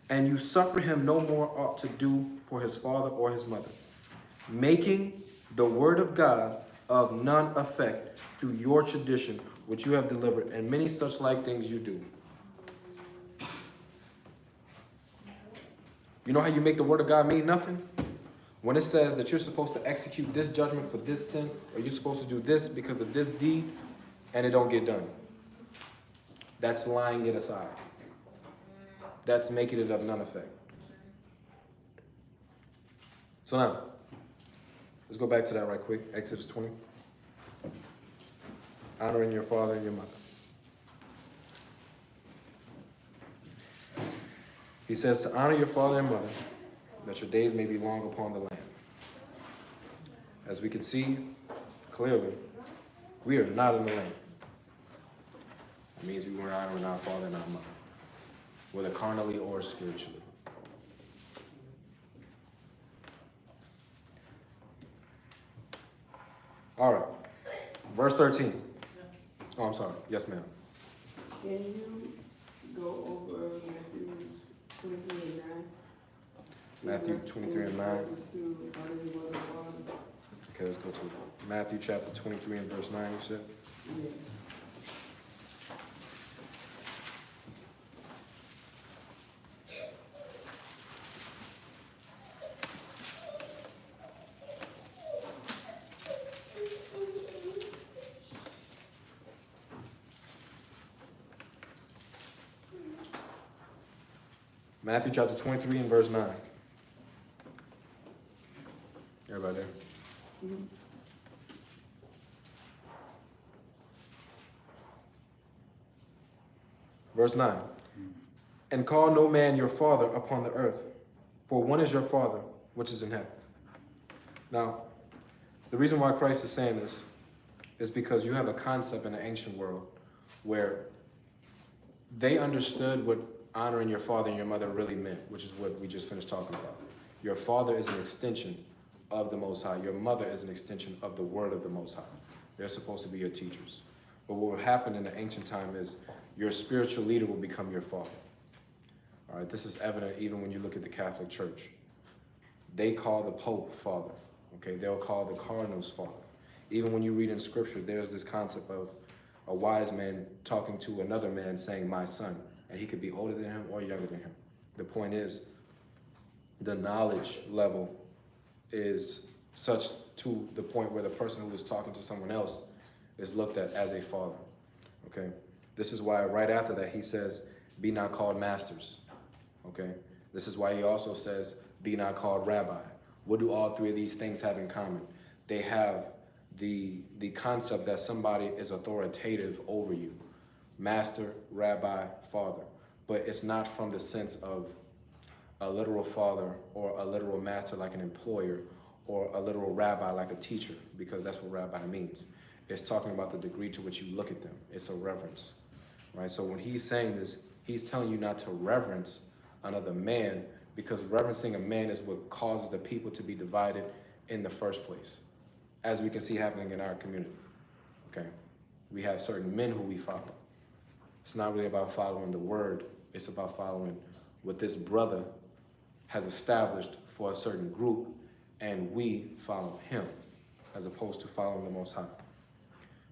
And you suffer him no more ought to do for his father or his mother, making the word of God of none effect through your tradition, which you have delivered, and many such like things you do. You know how you make the word of God mean nothing? When it says that you're supposed to execute this judgment for this sin, or you're supposed to do this because of this deed, and it don't get done. That's lying it aside. That's making it of none effect. So now, let's go back to that right quick. Exodus 20. Honoring your father and your mother. He says to honor your father and mother, that your days may be long upon the land. As we can see clearly, we are not in the land. It means we weren't honoring our father and our mother, whether carnally or spiritually. All right, verse 13. Oh, I'm sorry. Yes, ma'am. Can you go over Matthew 23 and 9? Matthew 23 and 9. Okay, Okay, let's go to Matthew chapter 23 and verse 9, you said? yeah. Matthew chapter 23 and verse 9. Everybody there? Mhm. Verse 9. And call no man your father upon the earth, for one is your Father, which is in heaven. Now, the reason why Christ is saying this is because you have a concept in the ancient world where they understood what honoring your father and your mother really meant, which is what we just finished talking about. Your father is an extension of the Most High. Your mother is an extension of the word of the Most High. They're supposed to be your teachers. But what would happen in the ancient time is your spiritual leader will become your father. All right, this is evident even when you look at the Catholic Church. They call the Pope father, okay? They'll call the cardinals father. Even when you read in scripture, there's this concept of a wise man talking to another man saying, my son, and he could be older than him or younger than him. The point is, the knowledge level is such to the point where the person who is talking to someone else is looked at as a father, okay? This is why right after that he says, be not called masters, okay? This is why he also says, be not called rabbi. What do all three of these things have in common? They have the concept that somebody is authoritative over you. Master, rabbi, father. But it's not from the sense of a literal father or a literal master like an employer or a literal rabbi like a teacher, because that's what rabbi means. It's talking about the degree to which you look at them. It's a reverence, right? So when he's saying this, he's telling you not to reverence another man, because reverencing a man is what causes the people to be divided in the first place, as we can see happening in our community, okay? We have certain men who we follow. It's not really about following the word. It's about following what this brother has established for a certain group, and we follow him as opposed to following the Most High.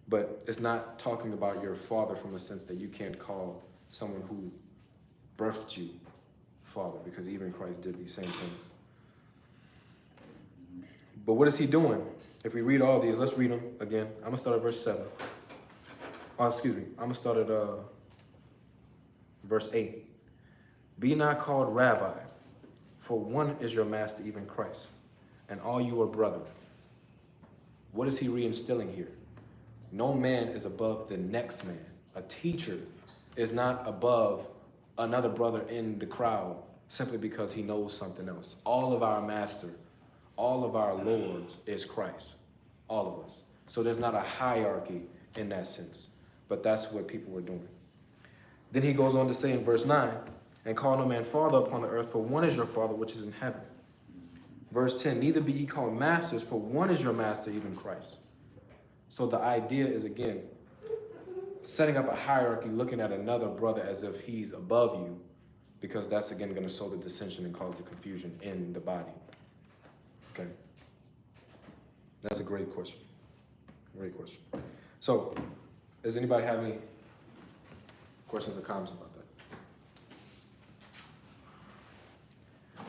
But it's not talking about your father from the sense that you can't call someone who birthed you father, because even Christ did these same things. But what is he doing? If we read all these, let's read them again. I'm going to start at verse 7. Oh, excuse me. I'm going to start at verse 8. Be not called rabbi, for one is your master, even Christ, and all you are brethren. What is he reinstilling here? No man is above the next man. A teacher is not above another brother in the crowd simply because he knows something else. All of our master, all of our lords is Christ. All of us. So there's not a hierarchy in that sense. But that's what people were doing. Then he goes on to say in verse 9, and call no man father upon the earth, for one is your Father which is in heaven. Verse 10, neither be ye called masters, for one is your master, even Christ. So the idea is, again, setting up a hierarchy, looking at another brother as if he's above you, because that's, again, going to sow the dissension and cause the confusion in the body. Okay? That's a great question. Great question. So, does anybody have any questions or comments about that?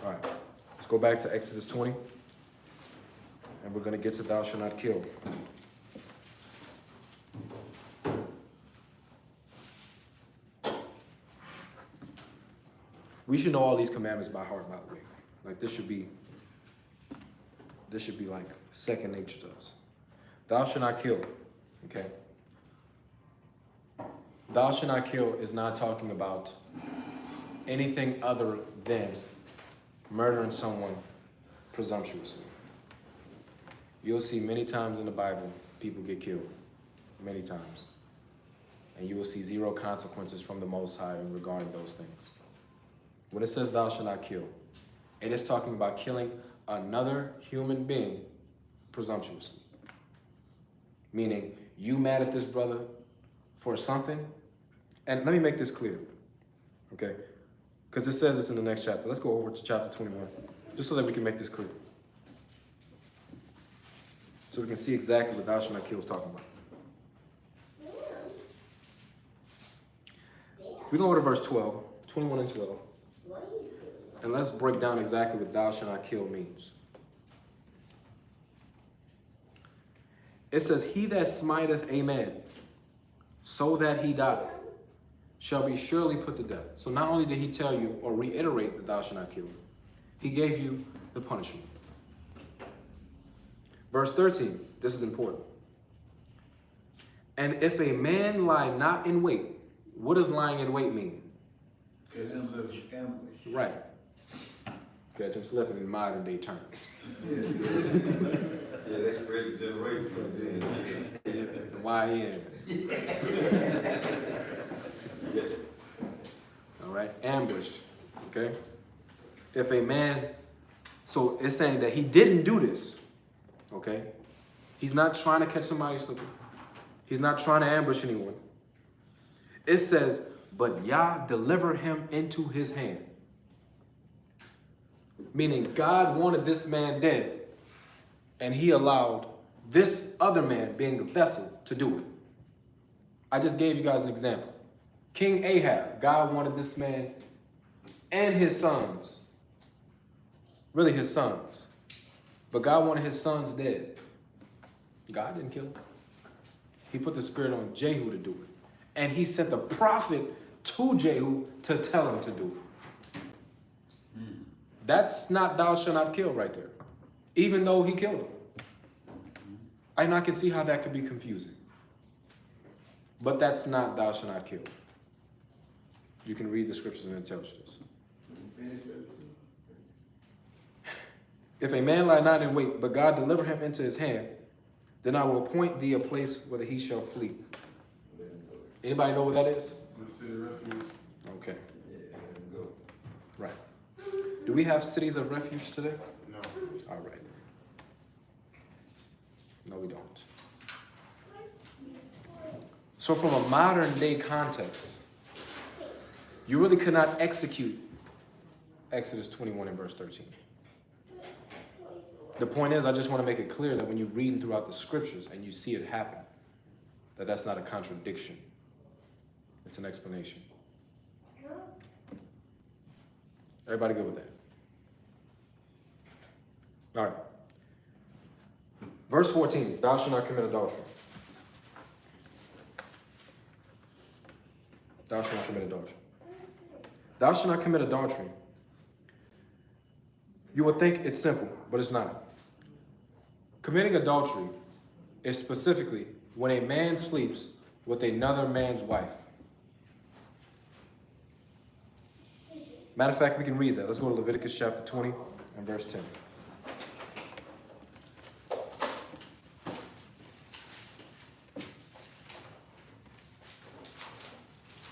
All right. Let's go back to Exodus 20, and we're going to get to thou shalt not kill. We should know all these commandments by heart, by the way. Like this should be like second nature to us. Thou shalt not kill, okay? Thou shalt not kill is not talking about anything other than murdering someone presumptuously. You'll see many times in the Bible, people get killed, many times. And you will see zero consequences from the Most High in regarding those things. When it says thou shalt not kill, it is talking about killing another human being presumptuously. Meaning, you mad at this brother for something, and let me make this clear, okay? Because it says this in the next chapter. Let's go over to chapter 21, just so that we can make this clear. So we can see exactly what thou shalt not kill is talking about. We're going to go to verse 12, 21 and 12. And let's break down exactly what thou shalt not kill means. It says, he that smiteth a man so that he die shall be surely put to death. So not only did he tell you or reiterate that thou shalt not kill, he gave you the punishment. Verse 13, this is important. And if a man lie not in wait, What does lying in wait mean? Catch him living. Ambush. Right. Catch him slipping in modern day terms. Yeah, that's crazy generation. YN. All right, ambush. Okay. If a man, so it's saying that he didn't do this. Okay. He's not trying to catch somebody slipping. He's not trying to ambush anyone. It says, but Yah delivered him into his hand. Meaning God wanted this man dead, and he allowed this other man, being a vessel, to do it. I just gave you guys an example. King Ahab, God wanted this man and his sons, really his sons, but God wanted his sons dead. God didn't kill him. He put the spirit on Jehu to do it. And he sent the prophet to Jehu to tell him to do it. That's not thou shalt not kill right there. Even though he killed him. And I can see how that could be confusing. But that's not thou shalt not kill. You can read the scriptures and it tells you this. If a man lie not in wait, but God deliver him into his hand, then I will appoint thee a place whither he shall flee. Anybody know what that is? The city of refuge. Okay, Yeah, let him go. right. Do we have cities of refuge today? No. All right. No, we don't. So from a modern day context, you really could not execute Exodus 21 and verse 13. The point is, I just want to make it clear that when you're reading throughout the scriptures and you see it happen, that that's not a contradiction. It's an explanation. Everybody good with that? All right. Verse 14, thou shalt not commit adultery. Thou shalt not commit adultery. Thou shalt not commit adultery. You would think it's simple, but it's not. Committing adultery is specifically when a man sleeps with another man's wife. Matter of fact, we can read that. Let's go to Leviticus chapter 20 and verse 10.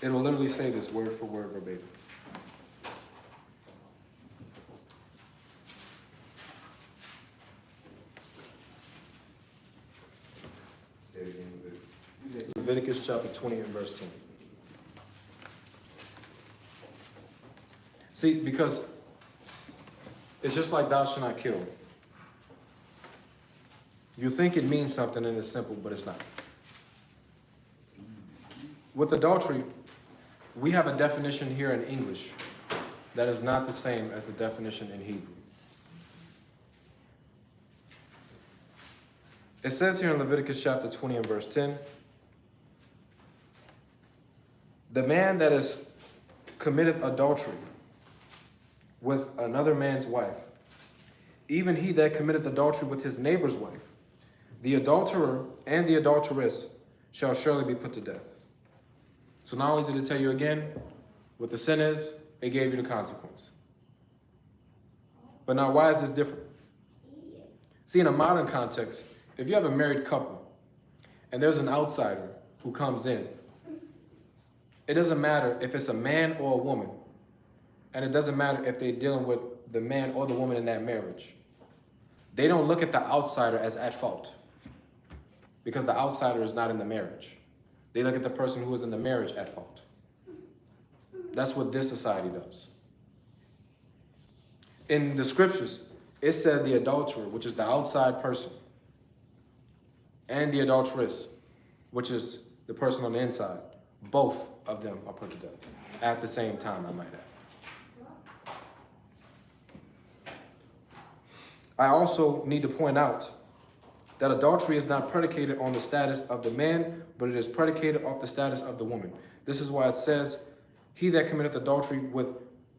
It'll literally say this word for word verbatim. Say it again, but Leviticus chapter 20 and verse 10. See, because it's just like thou shalt not kill. You think it means something and it's simple, but it's not. With adultery, we have a definition here in English that is not the same as the definition in Hebrew. It says here in Leviticus chapter 20 and verse 10, the man that has committed adultery with another man's wife, even he that committed adultery with his neighbor's wife, the adulterer and the adulteress shall surely be put to death. So not only did it tell you again what the sin is, it gave you the consequence. But now why is this different? See, in a modern context, if you have a married couple and there's an outsider who comes in, it doesn't matter if it's a man or a woman, and it doesn't matter if they're dealing with the man or the woman in that marriage. They don't look at the outsider as at fault because the outsider is not in the marriage. They look at the person who is in the marriage at fault. That's what this society does. In the scriptures, it said the adulterer, which is the outside person, and the adulteress, which is the person on the inside, both of them are put to death at the same time, I might add. I also need to point out that adultery is not predicated on the status of the man, but it is predicated off the status of the woman. This is why it says, he that committeth adultery with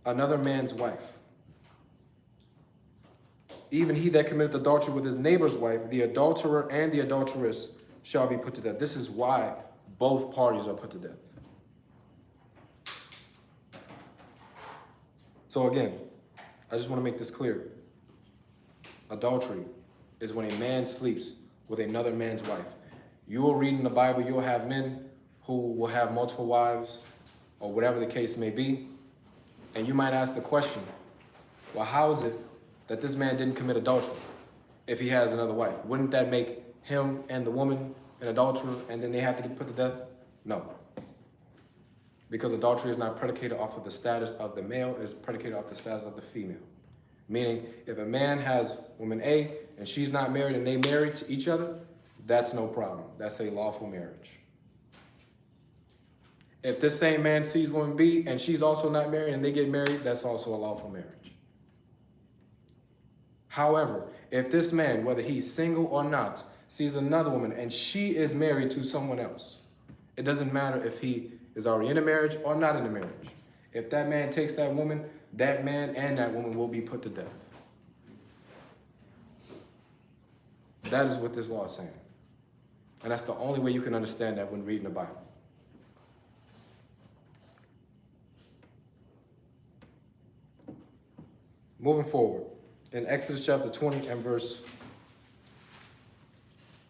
another man's wife. Even he that committeth adultery with his neighbor's wife, the adulterer and the adulteress shall be put to death. This is why both parties are put to death. So again, I just want to make this clear. Adultery is when a man sleeps with another man's wife. You will read in the Bible, you'll have men who will have multiple wives or whatever the case may be. And you might ask the question, well, how is it that this man didn't commit adultery if he has another wife? Wouldn't that make him and the woman an adulterer and then they have to get put to death? No. Because adultery is not predicated off of the status of the male, it is predicated off the status of the female. Meaning, if a man has woman A and she's not married and they married to each other, that's no problem. That's a lawful marriage. If this same man sees woman B and she's also not married and they get married, that's also a lawful marriage. However, if this man, whether he's single or not, sees another woman and she is married to someone else, it doesn't matter if he is already in a marriage or not in a marriage. If that man takes that woman, that man and that woman will be put to death. That is what this law is saying. And that's the only way you can understand that when reading the Bible. Moving forward, in Exodus chapter 20 and verse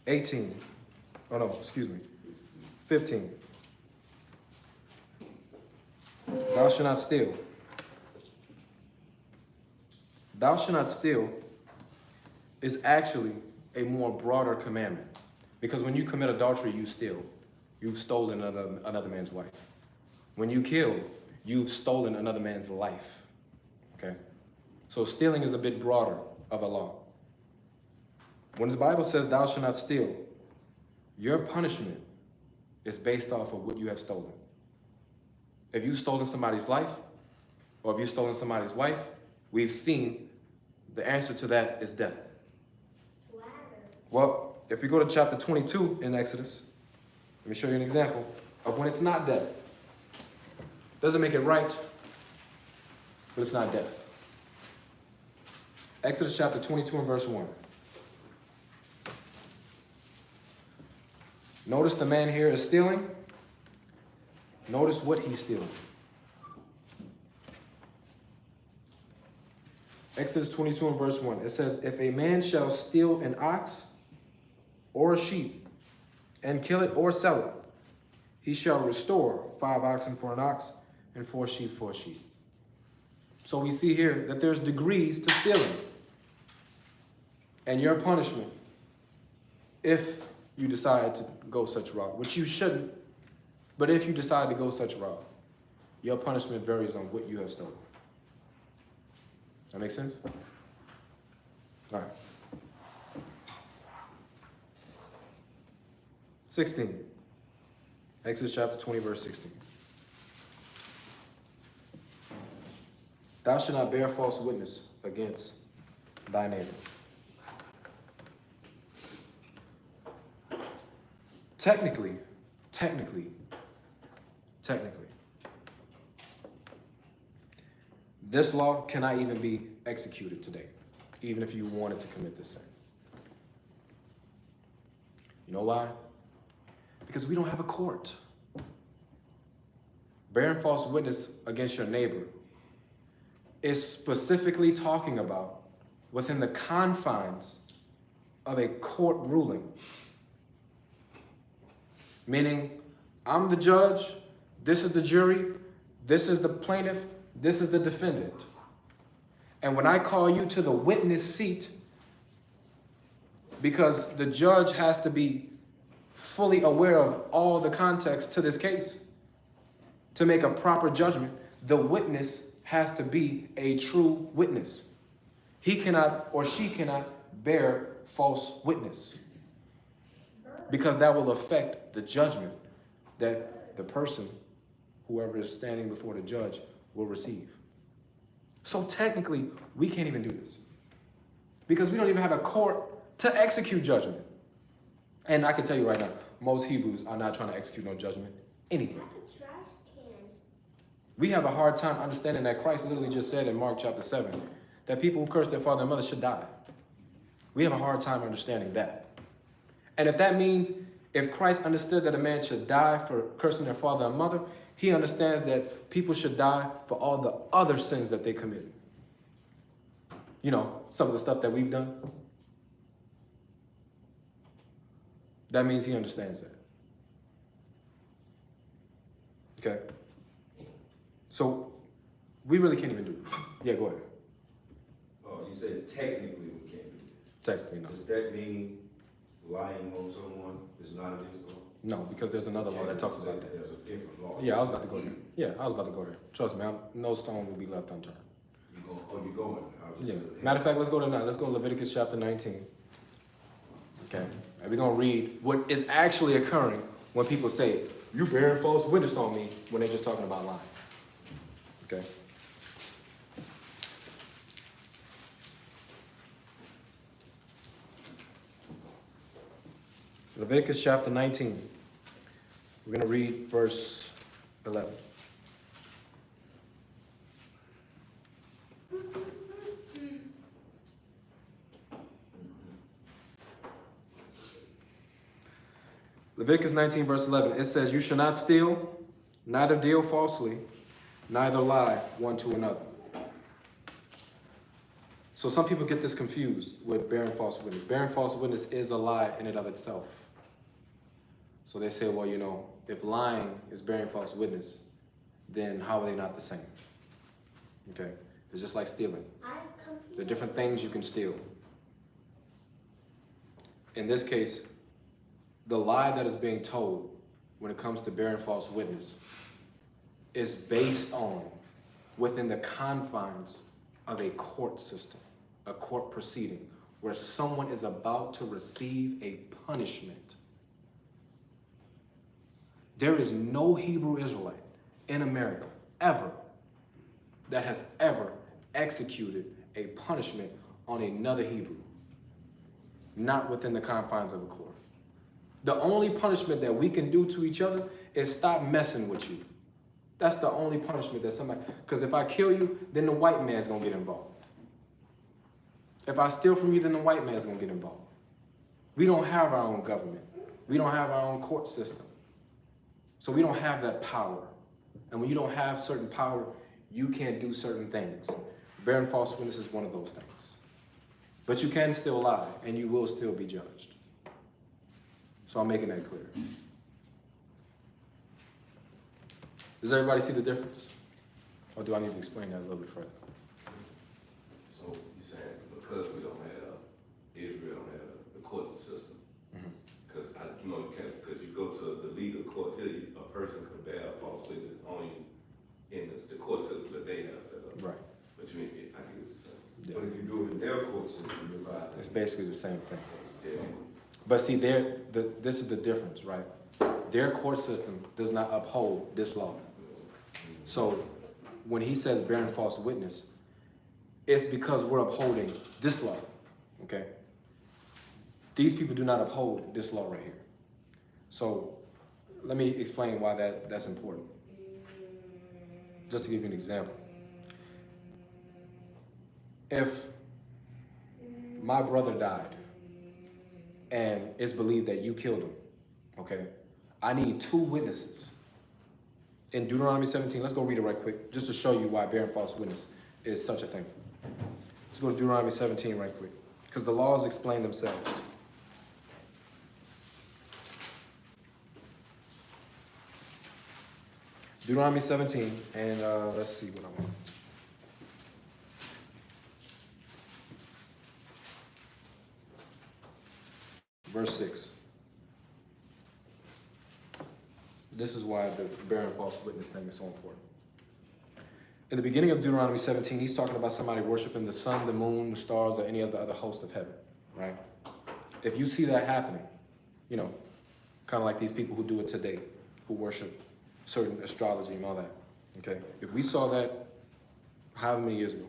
15. Thou shalt not steal. Thou shalt not steal is actually a more broader commandment. Because when you commit adultery, you steal. You've stolen another man's wife. When you kill, you've stolen another man's life. Okay? So stealing is a bit broader of a law. When the Bible says thou shalt not steal, your punishment is based off of what you have stolen. If you've stolen somebody's life, or if you've stolen somebody's wife, we've seen the answer to that is death. Well, if we go to chapter 22 in Exodus, let me show you an example of when it's not death. Doesn't make it right, but it's not death. Exodus chapter 22 and verse 1. Notice the man here is stealing. Notice what he's stealing. Exodus 22 and verse 1. It says, if a man shall steal an ox or a sheep and kill it or sell it, he shall restore 5 oxen for an ox and 4 sheep for a sheep. So we see here that there's degrees to stealing. And your punishment, if you decide to go such a route, which you shouldn't, but if you decide to go such a route, your punishment varies on what you have stolen. That make sense? All right. 16. Exodus chapter 20, verse 16. Thou shalt not bear false witness against thy neighbor. Technically, this law cannot even be executed today, even if you wanted to commit this sin. You know why? Because we don't have a court. Bearing false witness against your neighbor is specifically talking about within the confines of a court ruling. Meaning, I'm the judge, this is the jury, this is the plaintiff, this is the defendant. And when I call you to the witness seat, because the judge has to be fully aware of all the context to this case to make a proper judgment, the witness has to be a true witness. He cannot or she cannot bear false witness, because that will affect the judgment that the person, whoever is standing before the judge, will receive. So technically, we can't even do this because we don't even have a court to execute judgment. And I can tell you right now, most Hebrews are not trying to execute no judgment anyway. We have a hard time understanding that Christ literally just said in Mark chapter 7 that people who curse their father and mother should die. We have a hard time understanding that. And if that means, if Christ understood that a man should die for cursing their father and mother, He understands that people should die for all the other sins that they committed. You know, some of the stuff that we've done. That means he understands that. Okay? So, we really can't even do this. Yeah, go ahead. Oh, you said technically we can't do this. Technically, no. Does that mean lying on someone is not against the law? No, because there's another law that talks about that. There's a different law. Yeah, I was about to go there. Yeah, I was about to go there. Trust me, no stone will be left unturned. You're going. Yeah. Matter of fact, let's go to now. Let's go to Leviticus chapter 19. Okay. And we're going to read what is actually occurring when people say, you bearing false witness on me, when they're just talking about lying. Okay. Leviticus chapter 19. We're going to read verse 11. Leviticus 19 verse 11, it says, you shall not steal, neither deal falsely, neither lie one to another. So some people get this confused with bearing false witness. Bearing false witness is a lie in and of itself. So they say, well, you know, if lying is bearing false witness, then how are they not the same? Okay, it's just like stealing. There are different things you can steal. In this case, the lie that is being told when it comes to bearing false witness is based on within the confines of a court system, a court proceeding, where someone is about to receive a punishment. There is no Hebrew Israelite in America ever that has ever executed a punishment on another Hebrew, not within the confines of a court. The only punishment that we can do to each other is stop messing with you. That's the only punishment that somebody, because if I kill you, then the white man's gonna get involved. If I steal from you, then the white man's gonna get involved. We don't have our own government. We don't have our own court system. So we don't have that power. And when you don't have certain power, you can't do certain things. Bearing false witness is one of those things. But you can still lie, and you will still be judged. So I'm making that clear. Does everybody see the difference? Or do I need to explain that a little bit further? So you're saying because we don't have, Israel don't have the court system, because you can't, because you go to the legal courts here, a person could bear a false witness on you in the court system that they have set up. Right. But you mean, I get what you're saying. Yeah. But if you do it in their court system, you're right. It's basically the same thing. Yeah. But see, this is the difference, right? Their court system does not uphold this law. So when he says bearing false witness, it's because we're upholding this law, okay? These people do not uphold this law right here. So let me explain why that's important. Just to give you an example. If my brother died, and it's believed that you killed him, okay? I need 2 witnesses. In Deuteronomy 17, let's go read it right quick, just to show you why bearing false witness is such a thing. Let's go to Deuteronomy 17 right quick, because the laws explain themselves. Deuteronomy 17, and let's see what I want. Verse 6. This is why the bearing false witness thing is so important. In the beginning of Deuteronomy 17, he's talking about somebody worshiping the sun, the moon, the stars, or any of the other host of heaven, right? If you see that happening, you know, kind of like these people who do it today, who worship certain astrology and all that, okay? If we saw that however many years ago,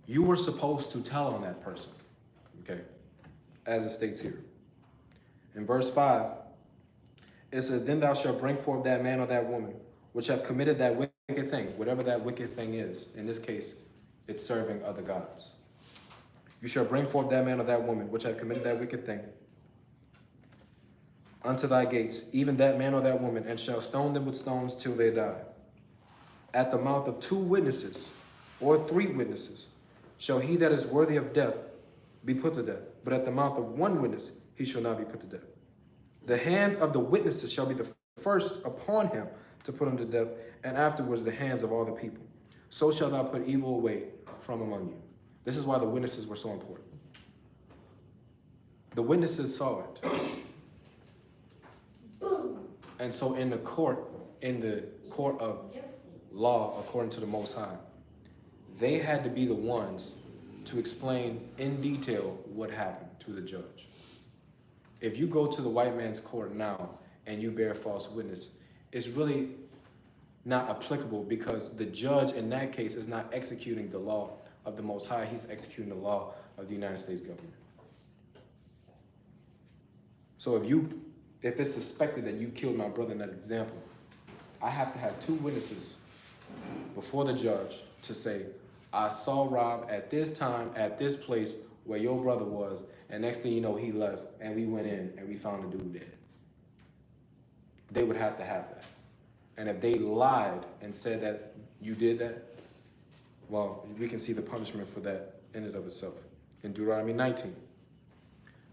you were supposed to tell on that person. Okay, as it states here. In verse 5, it says, then thou shalt bring forth that man or that woman, which have committed that wicked thing, whatever that wicked thing is. In this case, it's serving other gods. You shall bring forth that man or that woman, which have committed that wicked thing, unto thy gates, even that man or that woman, and shall stone them with stones till they die. At the mouth of 2 witnesses or 3 witnesses shall he that is worthy of death be put to death. But at the mouth of 1 witness he shall not be put to death. The hands of the witnesses shall be the first upon him to put him to death, and afterwards the hands of all the people. So shall thou put evil away from among you. This is why the witnesses were so important. The witnesses saw it. And so in the court of law, according to the Most High, they had to be the ones to explain in detail what happened to the judge. If you go to the white man's court now and you bear false witness, it's really not applicable, because the judge in that case is not executing the law of the Most High. He's executing the law of the United States government. So if it's suspected that you killed my brother in that example, I have to have 2 witnesses before the judge to say, I saw Rob at this time, at this place where your brother was, and next thing you know, he left, and we went in and we found the dude dead. They would have to have that. And if they lied and said that you did that, well, we can see the punishment for that in and of itself. In Deuteronomy 19,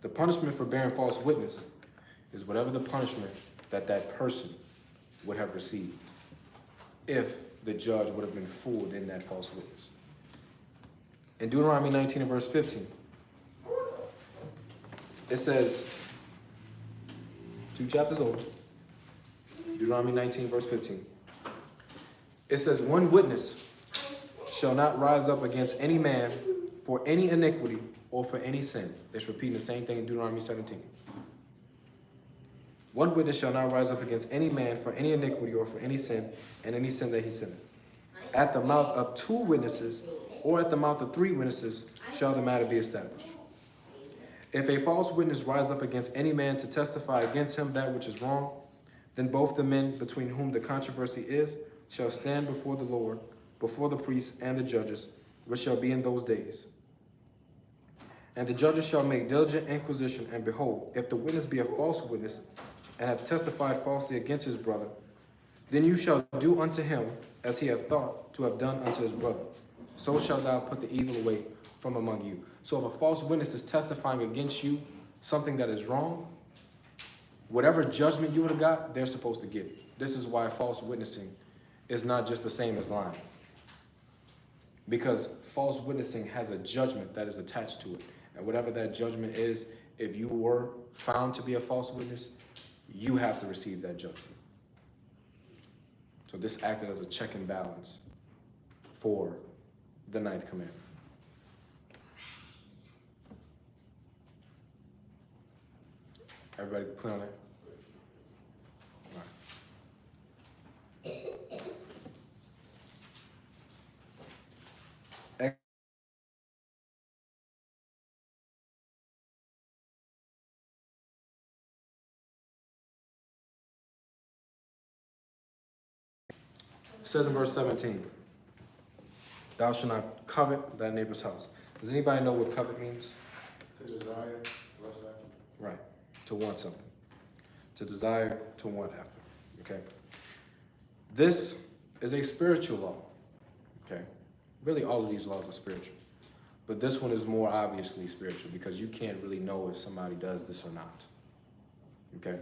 the punishment for bearing false witness is whatever the punishment that that person would have received if the judge would have been fooled in that false witness. In Deuteronomy 19 and verse 15, it says, 2 chapters over, Deuteronomy 19 verse 15. It says, 1 witness shall not rise up against any man for any iniquity or for any sin. It's repeating the same thing in Deuteronomy 17. 1 witness shall not rise up against any man for any iniquity or for any sin, and any sin that he sinned. At the mouth of 2 witnesses or at the mouth of 3 witnesses shall the matter be established. If a false witness rise up against any man to testify against him that which is wrong, then both the men between whom the controversy is shall stand before the Lord, before the priests and the judges, which shall be in those days. And the judges shall make diligent inquisition, and behold, if the witness be a false witness, and hath testified falsely against his brother, then you shall do unto him as he hath thought to have done unto his brother. So shalt thou put the evil away from among you. So if a false witness is testifying against you something that is wrong, whatever judgment you would have got, they're supposed to get. This is why false witnessing is not just the same as lying. Because false witnessing has a judgment that is attached to it. And whatever that judgment is, if you were found to be a false witness, you have to receive that judgment. So this acted as a check and balance for the 9th commandment. Everybody clear on that? All right. It says in verse 17, thou shalt not covet thy neighbor's house. Does anybody know what covet means? To desire, what's that? Right. To want something. To desire, to want after. Okay? This is a spiritual law. Okay? Really, all of these laws are spiritual. But this one is more obviously spiritual because you can't really know if somebody does this or not. Okay?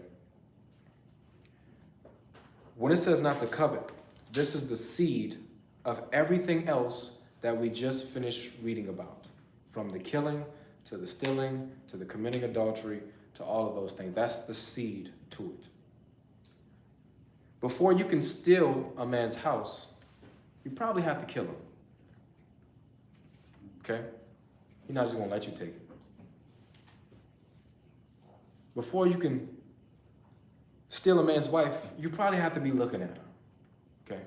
When it says not to covet, this is the seed of everything else that we just finished reading about. From the killing, to the stealing, to the committing adultery, to all of those things. That's the seed to it. Before you can steal a man's house, you probably have to kill him. Okay? He's not just gonna let you take it. Before you can steal a man's wife, you probably have to be looking at her. Okay?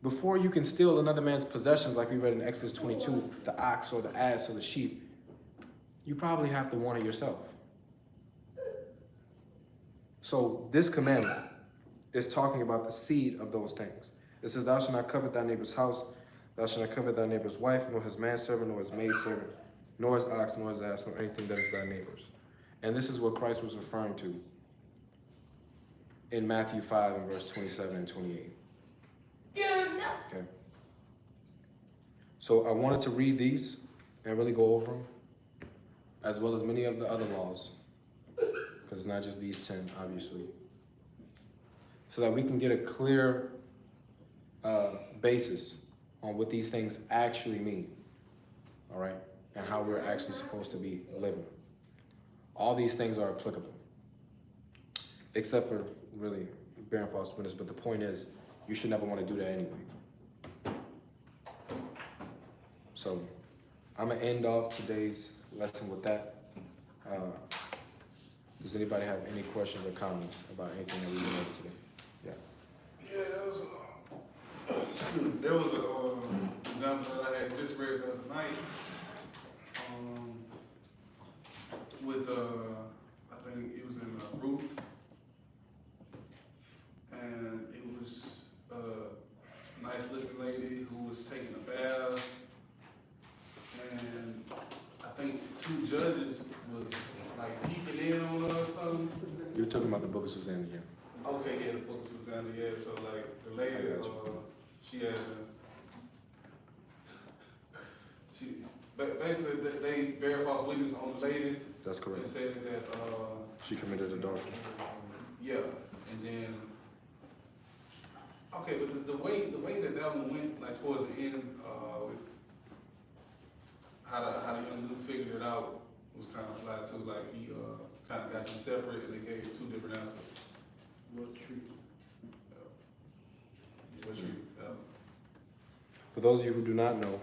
Before you can steal another man's possessions, like we read in Exodus 22, the ox or the ass or the sheep, you probably have to want it yourself. So this commandment is talking about the seed of those things. It says, thou shalt not covet thy neighbor's house, thou shalt not covet thy neighbor's wife, nor his manservant, nor his maidservant, nor his ox, nor his ass, nor anything that is thy neighbor's. And this is what Christ was referring to in Matthew 5 and verse 27 and 28. Okay. So I wanted to read these and really go over them, as well as many of the other laws, because it's not just these 10, obviously, so that we can get a clear basis on what these things actually mean, all right, and how we're actually supposed to be living. All these things are applicable, except for really bearing false witness, but the point is, you should never want to do that anyway. So I'm gonna end off today's lesson with that. Does anybody have any questions or comments about anything that we went over today? Yeah. Yeah, there was a example that I had just read the other night. With I think it was in Ruth, and it was a nice looking lady who was taking a bath, and I think 2 judges was like peeking in on her or something. You're talking about the book of Susanna, yeah. Okay, yeah, the book of Susanna, yeah. So like the lady, I got you. she had, basically they bear false witness on the lady. That's And correct. said that, She committed adultery. yeah, and then, okay, but the way that one went, like towards the end, with how the young dude figured it out was kind of flat too. Like he kind of got them separate, and they gave 2 different answers. What tree? What you? For those of you who do not know,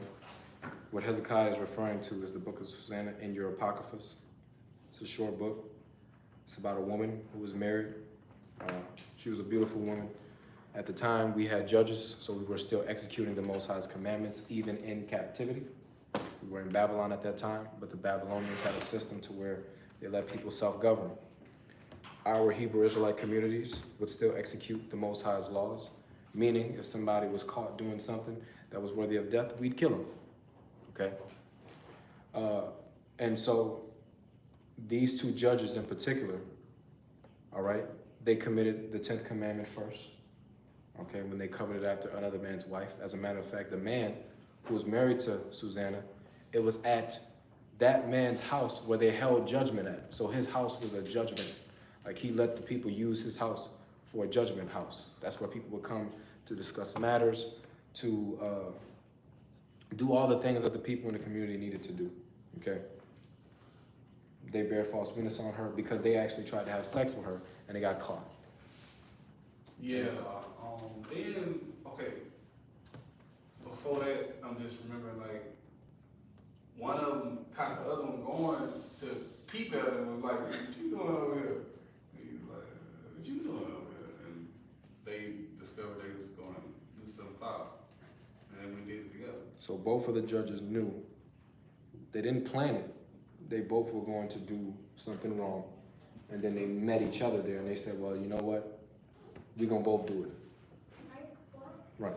what Hezekiah is referring to is the book of Susanna in your Apocryphas. It's a short book. It's about a woman who was married. She was a beautiful woman. At the time, we had judges, so we were still executing the Most High's commandments, even in captivity. We were in Babylon at that time, but the Babylonians had a system to where they let people self-govern. Our Hebrew Israelite communities would still execute the Most High's laws, meaning if somebody was caught doing something that was worthy of death, we'd kill them, okay? And so these 2 judges in particular, all right, they committed the 10th commandment first, okay, when they coveted after another man's wife. As a matter of fact, the man who was married to Susanna, it was at that man's house where they held judgment at. So his house was a judgment. Like he let the people use his house for a judgment house. That's where people would come to discuss matters, to do all the things that the people in the community needed to do, okay? They bear false witness on her because they actually tried to have sex with her and they got caught. Yeah. Then okay. Before that, I'm just remembering like one of them caught the other one going to peep at her and was like, "What you doing over here?" And he was like, "What you doing over here?" And they discovered they was going to do something foul, and then we did it together. So both of the judges knew. They didn't plan it. They both were going to do something wrong. And then they met each other there and they said, well, you know what? We're going to both do it. Right.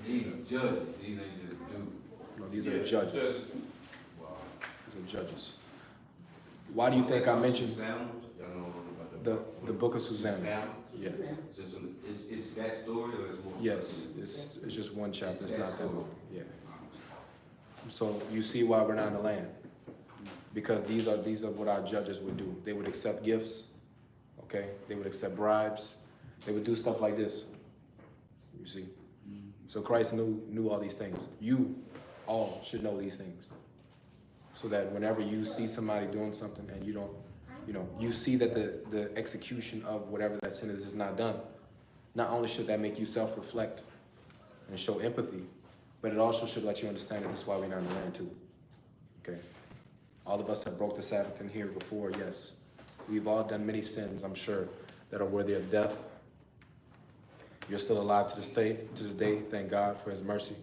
These are judges, these ain't just dudes. No, these Yeah, are judges. Wow. These are judges. Why do you think I mentioned Susanna? Y'all know about the book of Susanna? Susanna? Yes. It's that story or it's more? Yes, it's just one chapter. It's not that story. book. Yeah. So you see why we're not in the land. Because these are what our judges would do. They would accept gifts, okay? They would accept bribes. They would do stuff like this, you see? So Christ knew all these things. You all should know these things. So that whenever you see somebody doing something and you don't, you see that the execution of whatever that sin is not done, not only should that make you self-reflect and show empathy, but it also should let you understand that this is why we're not in the land too, okay? All of us have broke the Sabbath in here before, yes. We've all done many sins, I'm sure, that are worthy of death. You're still alive to this day, thank God for his mercy.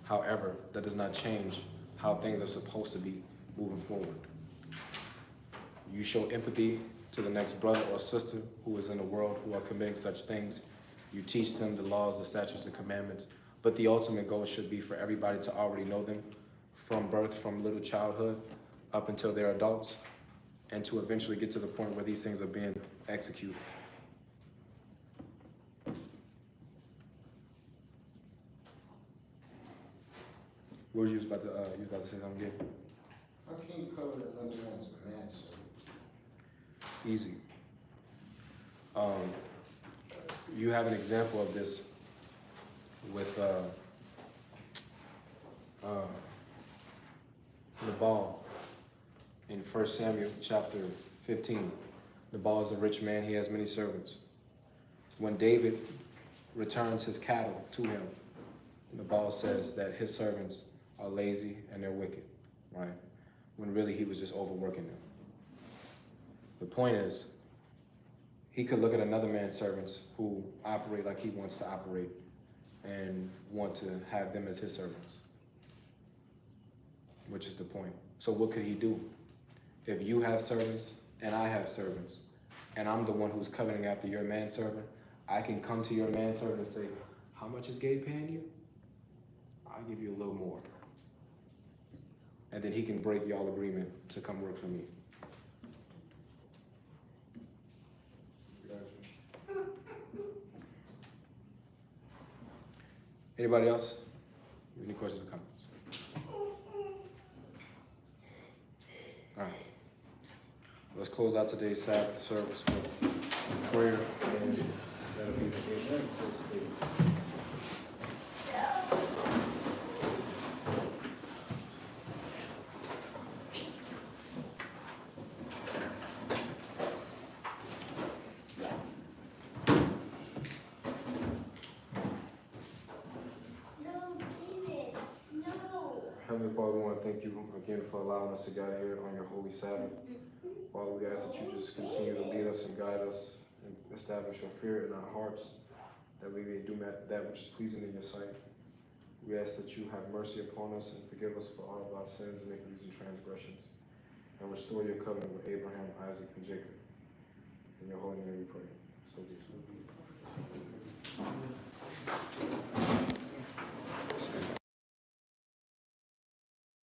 However, that does not change how things are supposed to be moving forward. You show empathy to the next brother or sister who is in the world who are committing such things. You teach them the laws, the statutes, the commandments. But the ultimate goal should be for everybody to already know them from birth, from little childhood, up until they're adults, and to eventually get to the point where these things are being executed. What were you about to say something again? How can you cover another man's manservant? Easy. You have an example of this with Nabal in 1 Samuel chapter 15. Nabal is a rich man, he has many servants. When David returns his cattle to him, Nabal says that his servants are lazy and they're wicked, right? When really he was just overworking them. The point is, he could look at another man's servants who operate like he wants to operate and want to have them as his servants, which is the point. So what could he do? If you have servants and I have servants, and I'm the one who's coveting after your manservant, I can come to your manservant and say, how much is Gabe paying you? I'll give you a little more. And then he can break y'all agreement to come work for me. Anybody else? Any questions or comments? All right. Let's close out today's Sabbath service with prayer, and that'll be the end for today. No, David, no. Heavenly Father, we want to thank you again for allowing us to gather here on your holy Sabbath. Father, we ask that you just continue to lead us and guide us and establish your fear in our hearts, that we may do that which is pleasing in your sight. We ask that you have mercy upon us and forgive us for all of our sins, iniquities, and transgressions, and restore your covenant with Abraham, Isaac, and Jacob. In your holy name we pray. So be it.